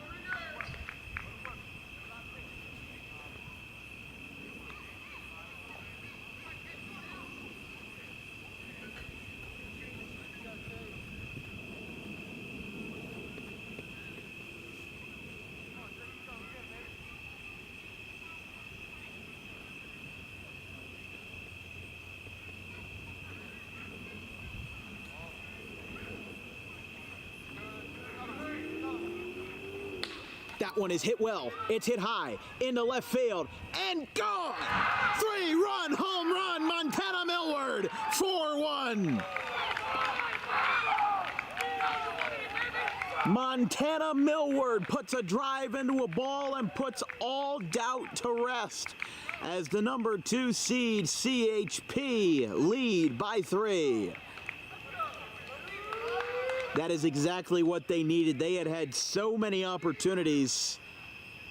That one is hit well. It's hit high into left field and gone. 3-run home run, Montana Millward, 4-1. Montana Millward puts a drive into a ball and puts all doubt to rest as the number 2 seed CHP lead by 3. That is exactly what they needed. They had had so many opportunities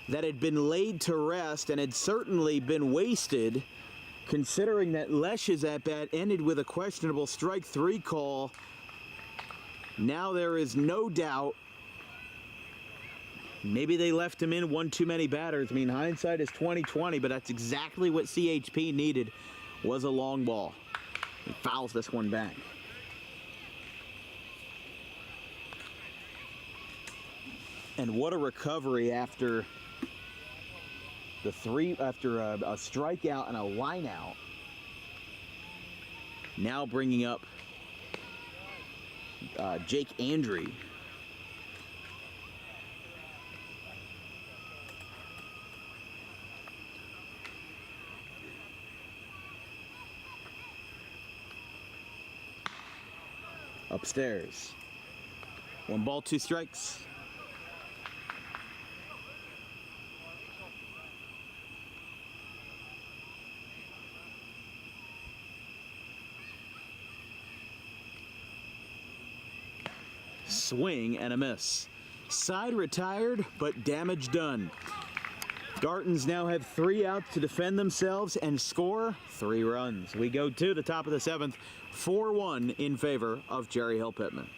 that had been laid to rest and had certainly been wasted, considering that Lesh's at-bat ended with a questionable strike 3 call. Now there is no doubt. Maybe they left him in one too many batters. I mean, hindsight is 20/20, but that's exactly what CHP needed, was a long ball. He fouls this one back. And what a recovery after a strikeout and a line out. Now bringing up Jake Andre. Upstairs. 1 ball, 2 strikes. Swing and a miss. Side retired, but damage done. Gartons now have 3 outs to defend themselves and score 3 runs. We go to the top of the 7th, 4-1 in favor of Cherry Hill Pitman.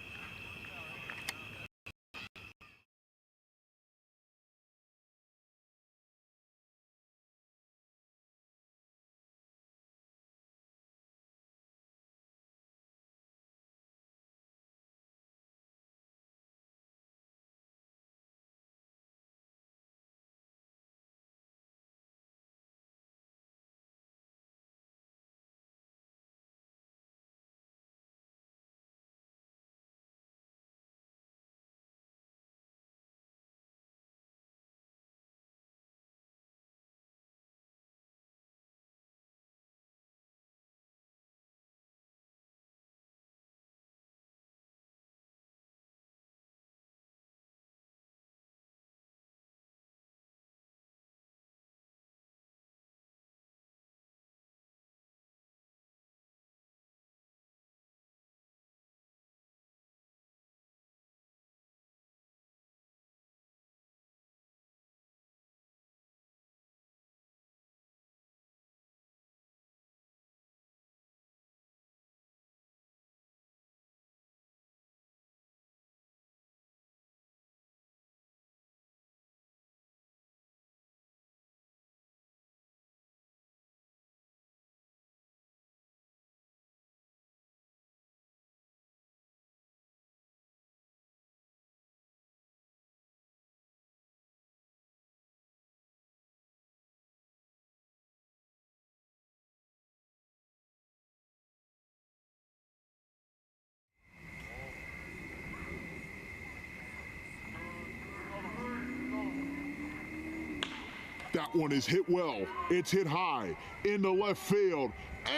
That one is hit well. It's hit high into left field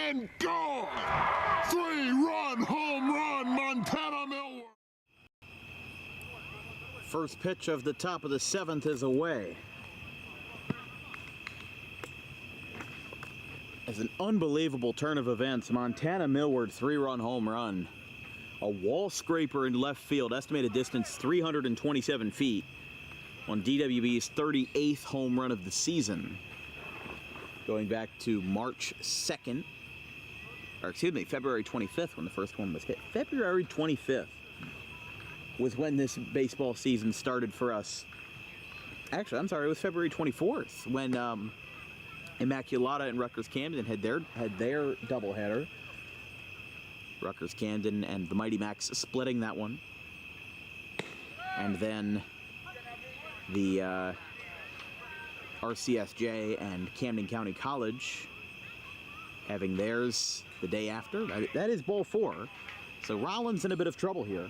and gone. 3-run home run, Montana Millward. First pitch of the top of the 7th is away. As an unbelievable turn of events, Montana Millward 3-run home run. A wall scraper in left field, estimated distance 327 feet. On DWB's 38th home run of the season. Going back to March 2nd, or excuse me, February 25th when the first one was hit. February 25th was when this baseball season started for us. Actually, I'm sorry, it was February 24th when Immaculata and Rutgers Camden had their doubleheader. Rutgers Camden and the Mighty Macs splitting that one. And then the RCSJ and Camden County College having theirs the day after. That is Bowl 4. So Rollins in a bit of trouble here.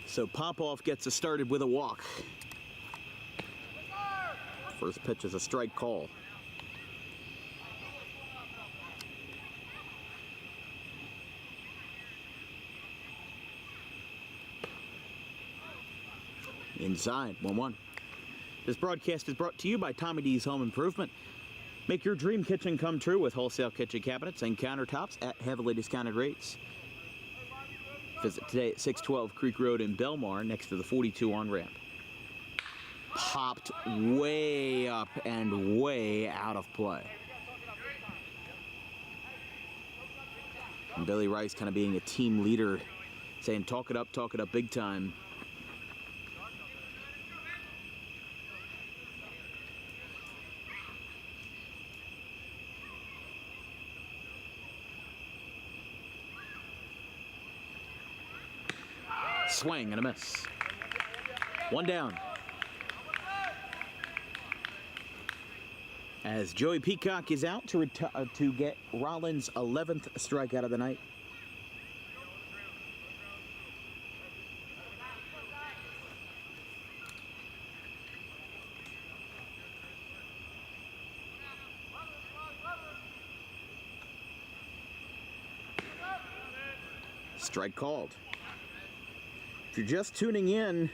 So Popoff gets us started with a walk. First pitch is a strike call. Inside, 1-1. This broadcast is brought to you by Tommy D's Home Improvement. Make your dream kitchen come true with wholesale kitchen cabinets and countertops at heavily discounted rates. Visit today at 612 Creek Road in Belmar next to the 42 on-ramp. Popped way up and way out of play. And Billy Rice kind of being a team leader, saying talk it up big time. Swing and a miss. One down. As Joey Peacock is out to get Rollins' 11th strikeout of the night. Strike called. If you're just tuning in,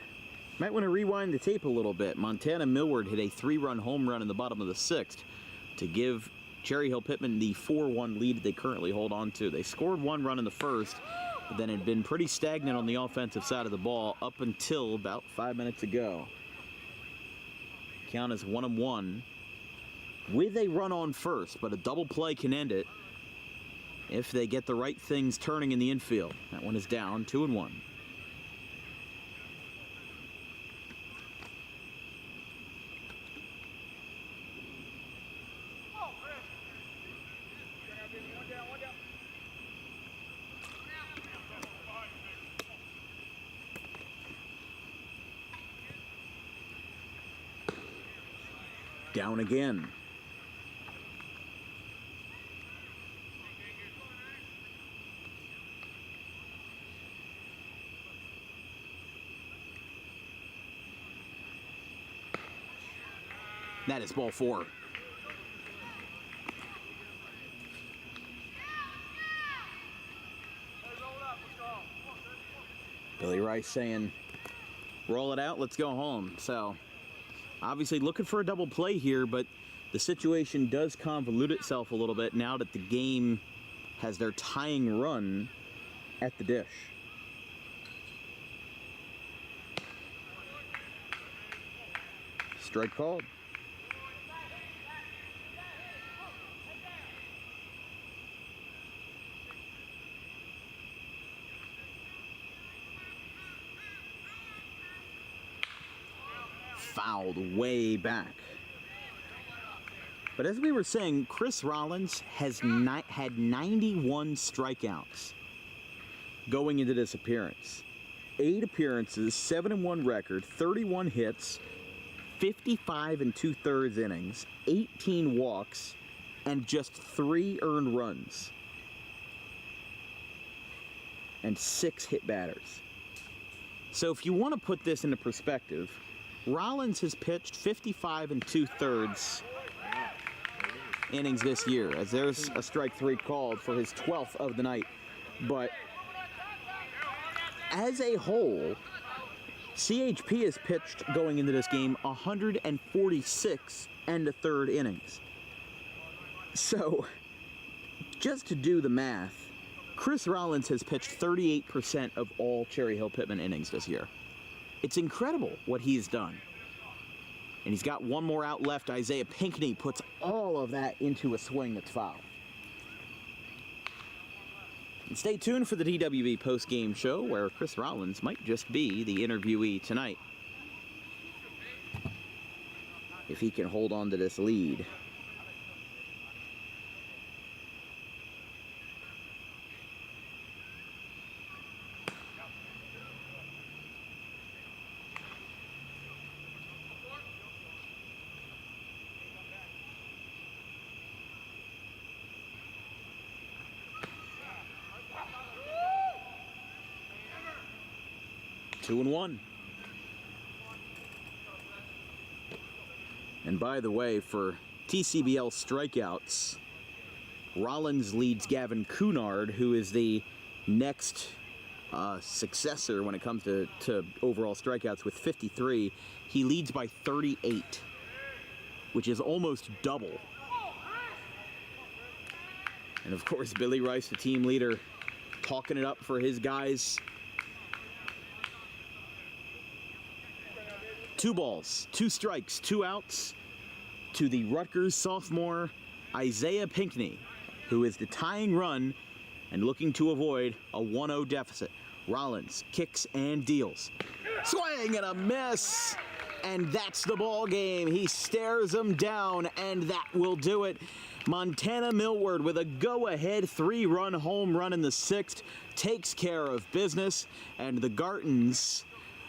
might want to rewind the tape a little bit. Montana Millward hit a 3-run home run in the bottom of the 6th to give Cherry Hill Pitman the 4-1 lead they currently hold on to. They scored 1 run in the first, but then had been pretty stagnant on the offensive side of the ball up until about 5 minutes ago. Count is 1-1 with a run on first, but a double play can end it if they get the right things turning in the infield. That one is down, 2-1. Down again. That is ball 4. Billy Rice saying, roll it out, let's go home. So, obviously looking for a double play here, but the situation does convolute itself a little bit now that the game has their tying run at the dish. Strike called. Fouled way back. But as we were saying, Chris Rollins has had 91 strikeouts going into this appearance. 8 appearances, 7-1 record, 31 hits, 55 2/3 innings, 18 walks, and just 3 earned runs. And 6 hit batters. So if you want to put this into perspective, Rollins has pitched 55 2/3 innings this year, as there's a strike 3 called for his 12th of the night. But as a whole, CHP has pitched going into this game 146 1/3 innings. So, just to do the math, Chris Rollins has pitched 38% of all Cherry Hill Pitman innings this year. It's incredible what he's done. And he's got one more out left. Isaiah Pinckney puts all of that into a swing that's foul. And stay tuned for the DWB post-game show where Chris Rollins might just be the interviewee tonight, if he can hold on to this lead. Two and one. And by the way, for TCBL strikeouts, Rollins leads Gavin Cunard, who is the next successor when it comes to overall strikeouts with 53. He leads by 38, which is almost double. And of course, Billy Rice, the team leader, talking it up for his guys. 2 balls, 2 strikes, 2 outs to the Rutgers sophomore Isaiah Pinckney, who is the tying run and looking to avoid a 1-0 deficit. Rollins kicks and deals. Swing and a miss. and that's the ball game. He stares him down, and that will do it. Montana Millward with a go-ahead 3-run home run in the 6th takes care of business, and the Gartons,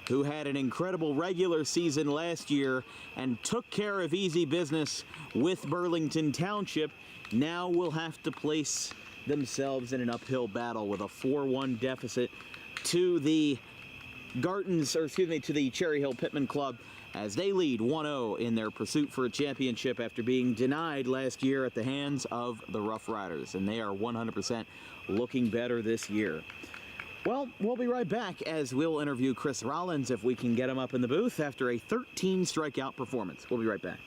who had an incredible regular season last year and took care of easy business with Burlington Township, now will have to place themselves in an uphill battle with a 4-1 deficit to the to the Cherry Hill Pitman Club, as they lead 1-0 in their pursuit for a championship after being denied last year at the hands of the Rough Riders, and they are 100% looking better this year. Well, we'll be right back as we'll interview Chris Rollins if we can get him up in the booth after a 13 strikeout performance. We'll be right back.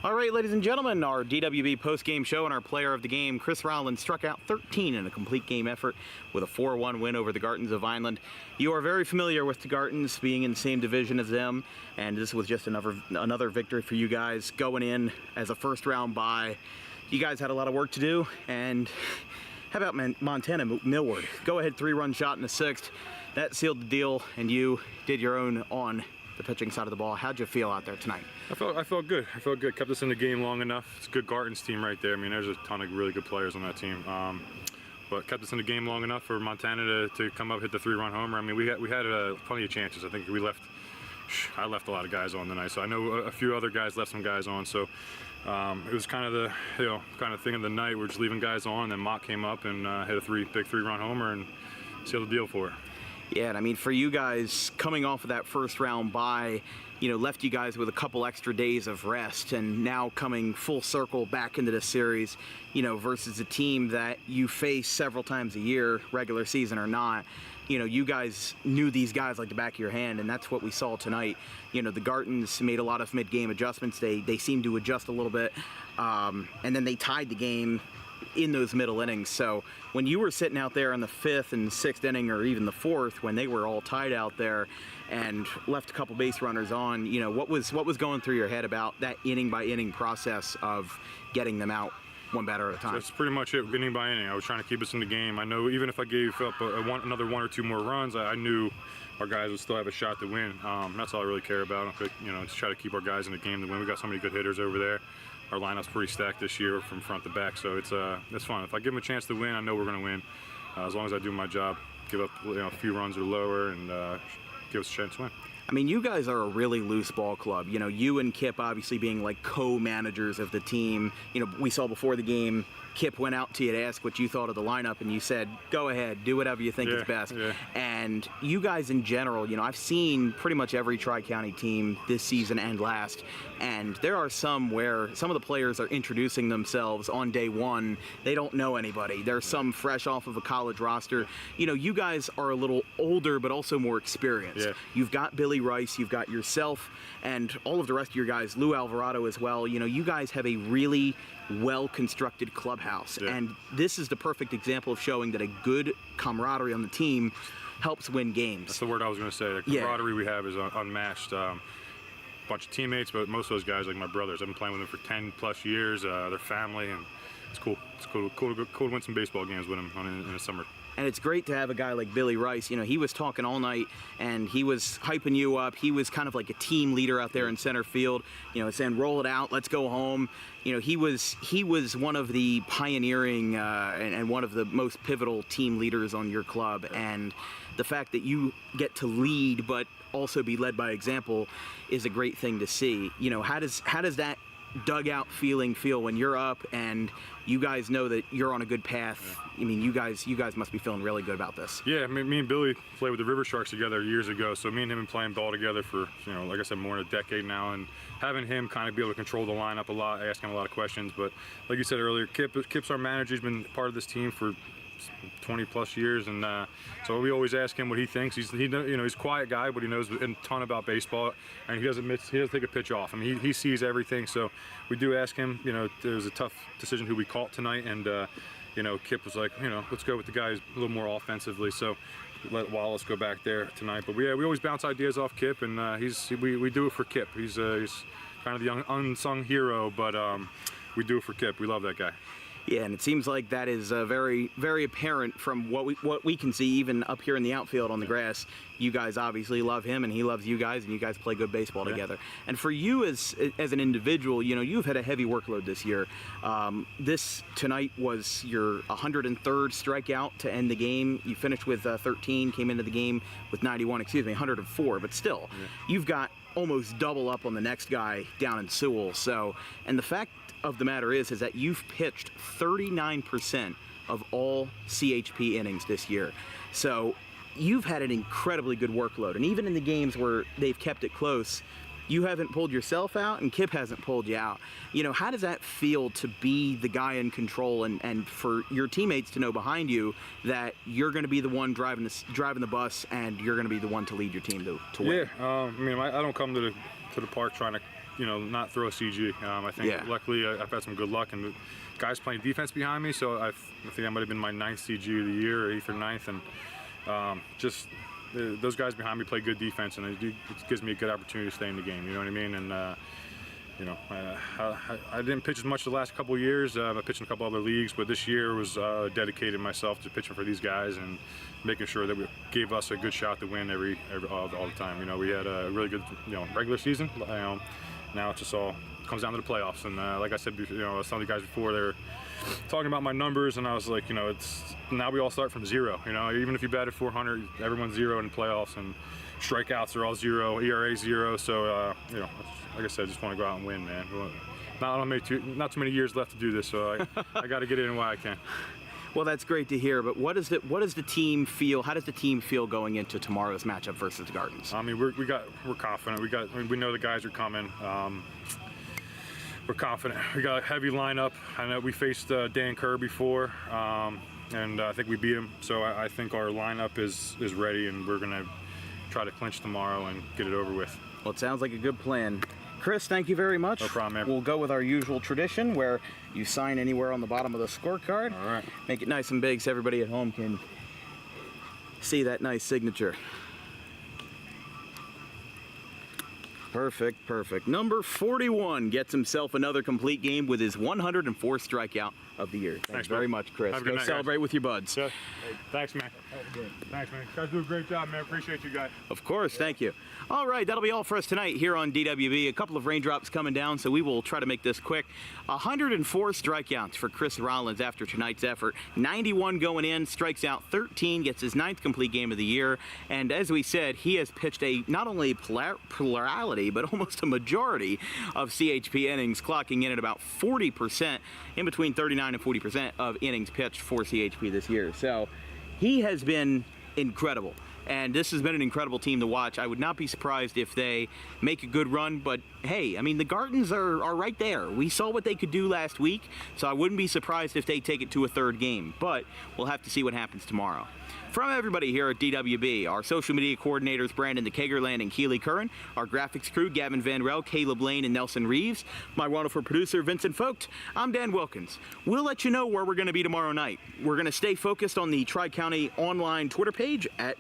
All right, ladies and gentlemen, our DWB post-game show and our player of the game, Chris Rowland, struck out 13 in a complete game effort with a 4-1 win over the Gartons of Vineland. You are very familiar with the Gartons, being in the same division as them, and this was just another victory for you guys going in as a first-round bye. You guys had a lot of work to do, and how about Montana Millward? Go-ahead 3-run shot in the 6th. That sealed the deal, and you did your own on the pitching side of the ball. How'd you feel out there tonight? I felt good. I felt good. Kept us in the game long enough. It's a good Garton's team right there. I mean, there's a ton of really good players on that team. But kept us in the game long enough for Montana to come up, hit the 3-run homer. I mean, we had plenty of chances. I think I left a lot of guys on tonight, so I know a few other guys left some guys on. So it was kind of the kind of thing of the night. We're just leaving guys on, and then Mock came up and hit a big 3-run homer and sealed the deal for her. Yeah, and I mean, for you guys, coming off of that first round bye, left you guys with a couple extra days of rest, and now coming full circle back into this series, versus a team that you face several times a year, regular season or not. You guys knew these guys like the back of your hand, and that's what we saw tonight. The Gartons made a lot of mid-game adjustments. They seemed to adjust a little bit, and then they tied the game in those middle innings. So when you were sitting out there in the 5th and 6th inning, or even the 4th, when they were all tied out there and left a couple base runners on, what was going through your head about that inning by inning process of getting them out one batter at a time? So that's pretty much it, inning by inning. I was trying to keep us in the game. I know even if I gave up another 1 or 2 more runs, I knew our guys would still have a shot to win. That's all I really care about. Just try to keep our guys in the game to win. We got so many good hitters over there. Our lineup's pretty stacked this year from front to back, so it's fun. If I give them a chance to win, I know we're going to win. As long as I do my job, give up a few runs or lower, and give us a chance to win. I mean, you guys are a really loose ball club. You and Kip obviously being like co-managers of the team. We saw before the game, Kip went out to you to ask what you thought of the lineup, and you said, go ahead, do whatever you think is best. Yeah. And you guys in general, I've seen pretty much every Tri-County team this season and last, and there are some where some of the players are introducing themselves on day one. They don't know anybody. There's some fresh off of a college roster. You guys are a little older, but also more experienced. Yeah. You've got Billy Rice, you've got yourself, and all of the rest of your guys, Lou Alvarado as well. You guys have a really well-constructed clubhouse, and this is the perfect example of showing that a good camaraderie on the team helps win games. That's the word I was going to say. The camaraderie we have is unmatched. Bunch of teammates, but most of those guys like my brothers. I've been playing with them for 10+ years. Their family, and it's cool. It's cool to win some baseball games with them in the summer. And it's great to have a guy like Billy Rice. He was talking all night, and he was hyping you up. He was kind of like a team leader out there in center field, saying, roll it out, let's go home. He was one of the pioneering and one of the most pivotal team leaders on your club. And the fact that you get to lead but also be led by example is a great thing to see. How does that dugout feeling feel when you're up and you guys know that you're on a good path? I mean, you guys must be feeling really good about this. Yeah, me and Billy played with the River Sharks together years ago, so me and him have been playing ball together for, like I said, more than a decade now, and having him kind of be able to control the lineup a lot, asking a lot of questions. But like you said earlier, Kip's our manager. He's been part of this team for 20+ years, and so we always ask him what he thinks. He's a quiet guy, but he knows a ton about baseball, and he doesn't take a pitch off. I mean, he sees everything. So we do ask him. It was a tough decision who we caught tonight, and Kip was like, let's go with the guys a little more offensively. So let Wallace go back there tonight. But we always bounce ideas off Kip, and we do it for Kip. He's kind of the unsung hero, but we do it for Kip. We love that guy. Yeah, and it seems like that is very, very apparent from what we can see even up here in the outfield on the grass. You guys obviously love him, and he loves you guys, and you guys play good baseball together. And for you as an individual, you've had a heavy workload this year. This tonight was your 103rd strikeout to end the game. You finished with 13, came into the game with 104, but still, you've got almost double up on the next guy down in Sewell. So, and the fact of the matter is that you've pitched 39% of all CHP innings this year. So you've had an incredibly good workload. And even in the games where they've kept it close, you haven't pulled yourself out and Kip hasn't pulled you out. How does that feel to be the guy in control and for your teammates to know behind you that you're going to be the one driving the bus and you're going to be the one to lead your team to win? Yeah, I don't come to the park trying to not throw a CG. I think luckily I've had some good luck, and the guys playing defense behind me, so I think that might have been my 9th CG of the year, or 8th or 9th, and those guys behind me play good defense, and it gives me a good opportunity to stay in the game. You know what I mean? And I didn't pitch as much the last couple of years. I pitched in a couple other leagues, but this year was dedicated myself to pitching for these guys and making sure that we gave us a good shot to win all the time. We had a really good regular season. Now it's just all comes down to the playoffs. And like I said, I was telling you guys before, they were talking about my numbers, and I was like, it's now we all start from zero. Even if you batted 400, everyone's zero in the playoffs, and strikeouts are all zero, ERA zero. So like I said, I just want to go out and win, man. Not too many years left to do this, so I got to get in while I can. Well, that's great to hear. But what does the team feel? How does the team feel going into tomorrow's matchup versus the Gardens? I mean, we're confident. We know the guys are coming. We're confident. We got a heavy lineup. I know we faced Dan Kerr before, and I think we beat him. So I think our lineup is ready, and we're gonna try to clinch tomorrow and get it over with. Well, it sounds like a good plan. Chris, thank you very much. No problem, man. We'll go with our usual tradition where you sign anywhere on the bottom of the scorecard. All right. Make it nice and big so everybody at home can see that nice signature. Perfect. Number 41 gets himself another complete game with his 104th strikeout of the year. Thanks very much, Chris. Have a good night, celebrate with your buds. Yeah. Hey, thanks, man. Thanks, man. You guys do a great job, man. Appreciate you guys. Of course, thank you. All right, that'll be all for us tonight here on DWB. A couple of raindrops coming down, so we will try to make this quick. 104 strikeouts for Chris Rollins after tonight's effort. 91 going in, strikes out 13, gets his 9th complete game of the year. And as we said, he has pitched not only plurality, but almost a majority of CHP innings, clocking in at about 40%, in between 39 and 40% of innings pitched for CHP this year. So he has been incredible. And this has been an incredible team to watch. I would not be surprised if they make a good run, but hey, I mean, the Gartons are right there. We saw what they could do last week, so I wouldn't be surprised if they take it to a 3rd game, but we'll have to see what happens tomorrow. From everybody here at DWB, our social media coordinators, Brandon DeKagerland and Keely Curran, our graphics crew, Gavin Van Rel, Caleb Lane, and Nelson Reeves, my wonderful producer, Vincent Vogt, I'm Dan Wilkins. We'll let you know where we're going to be tomorrow night. We're going to stay focused on the Tri-County Online Twitter page at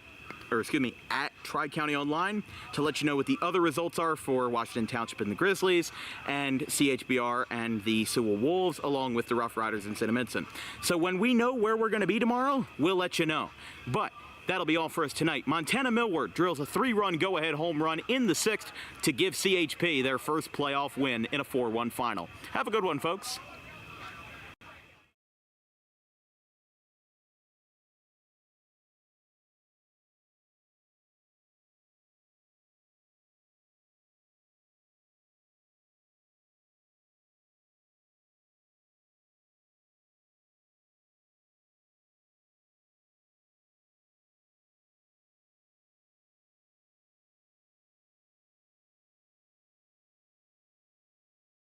Tri-County Online to let you know what the other results are for Washington Township and the Grizzlies, and CHBR and the Sewell Wolves, along with the Rough Riders and Cinnaminson. So when we know where we're going to be tomorrow, we'll let you know. But that'll be all for us tonight. Montana Millward drills a 3-run go-ahead home run in the 6th to give CHP their first playoff win in a 4-1 final. Have a good one, folks.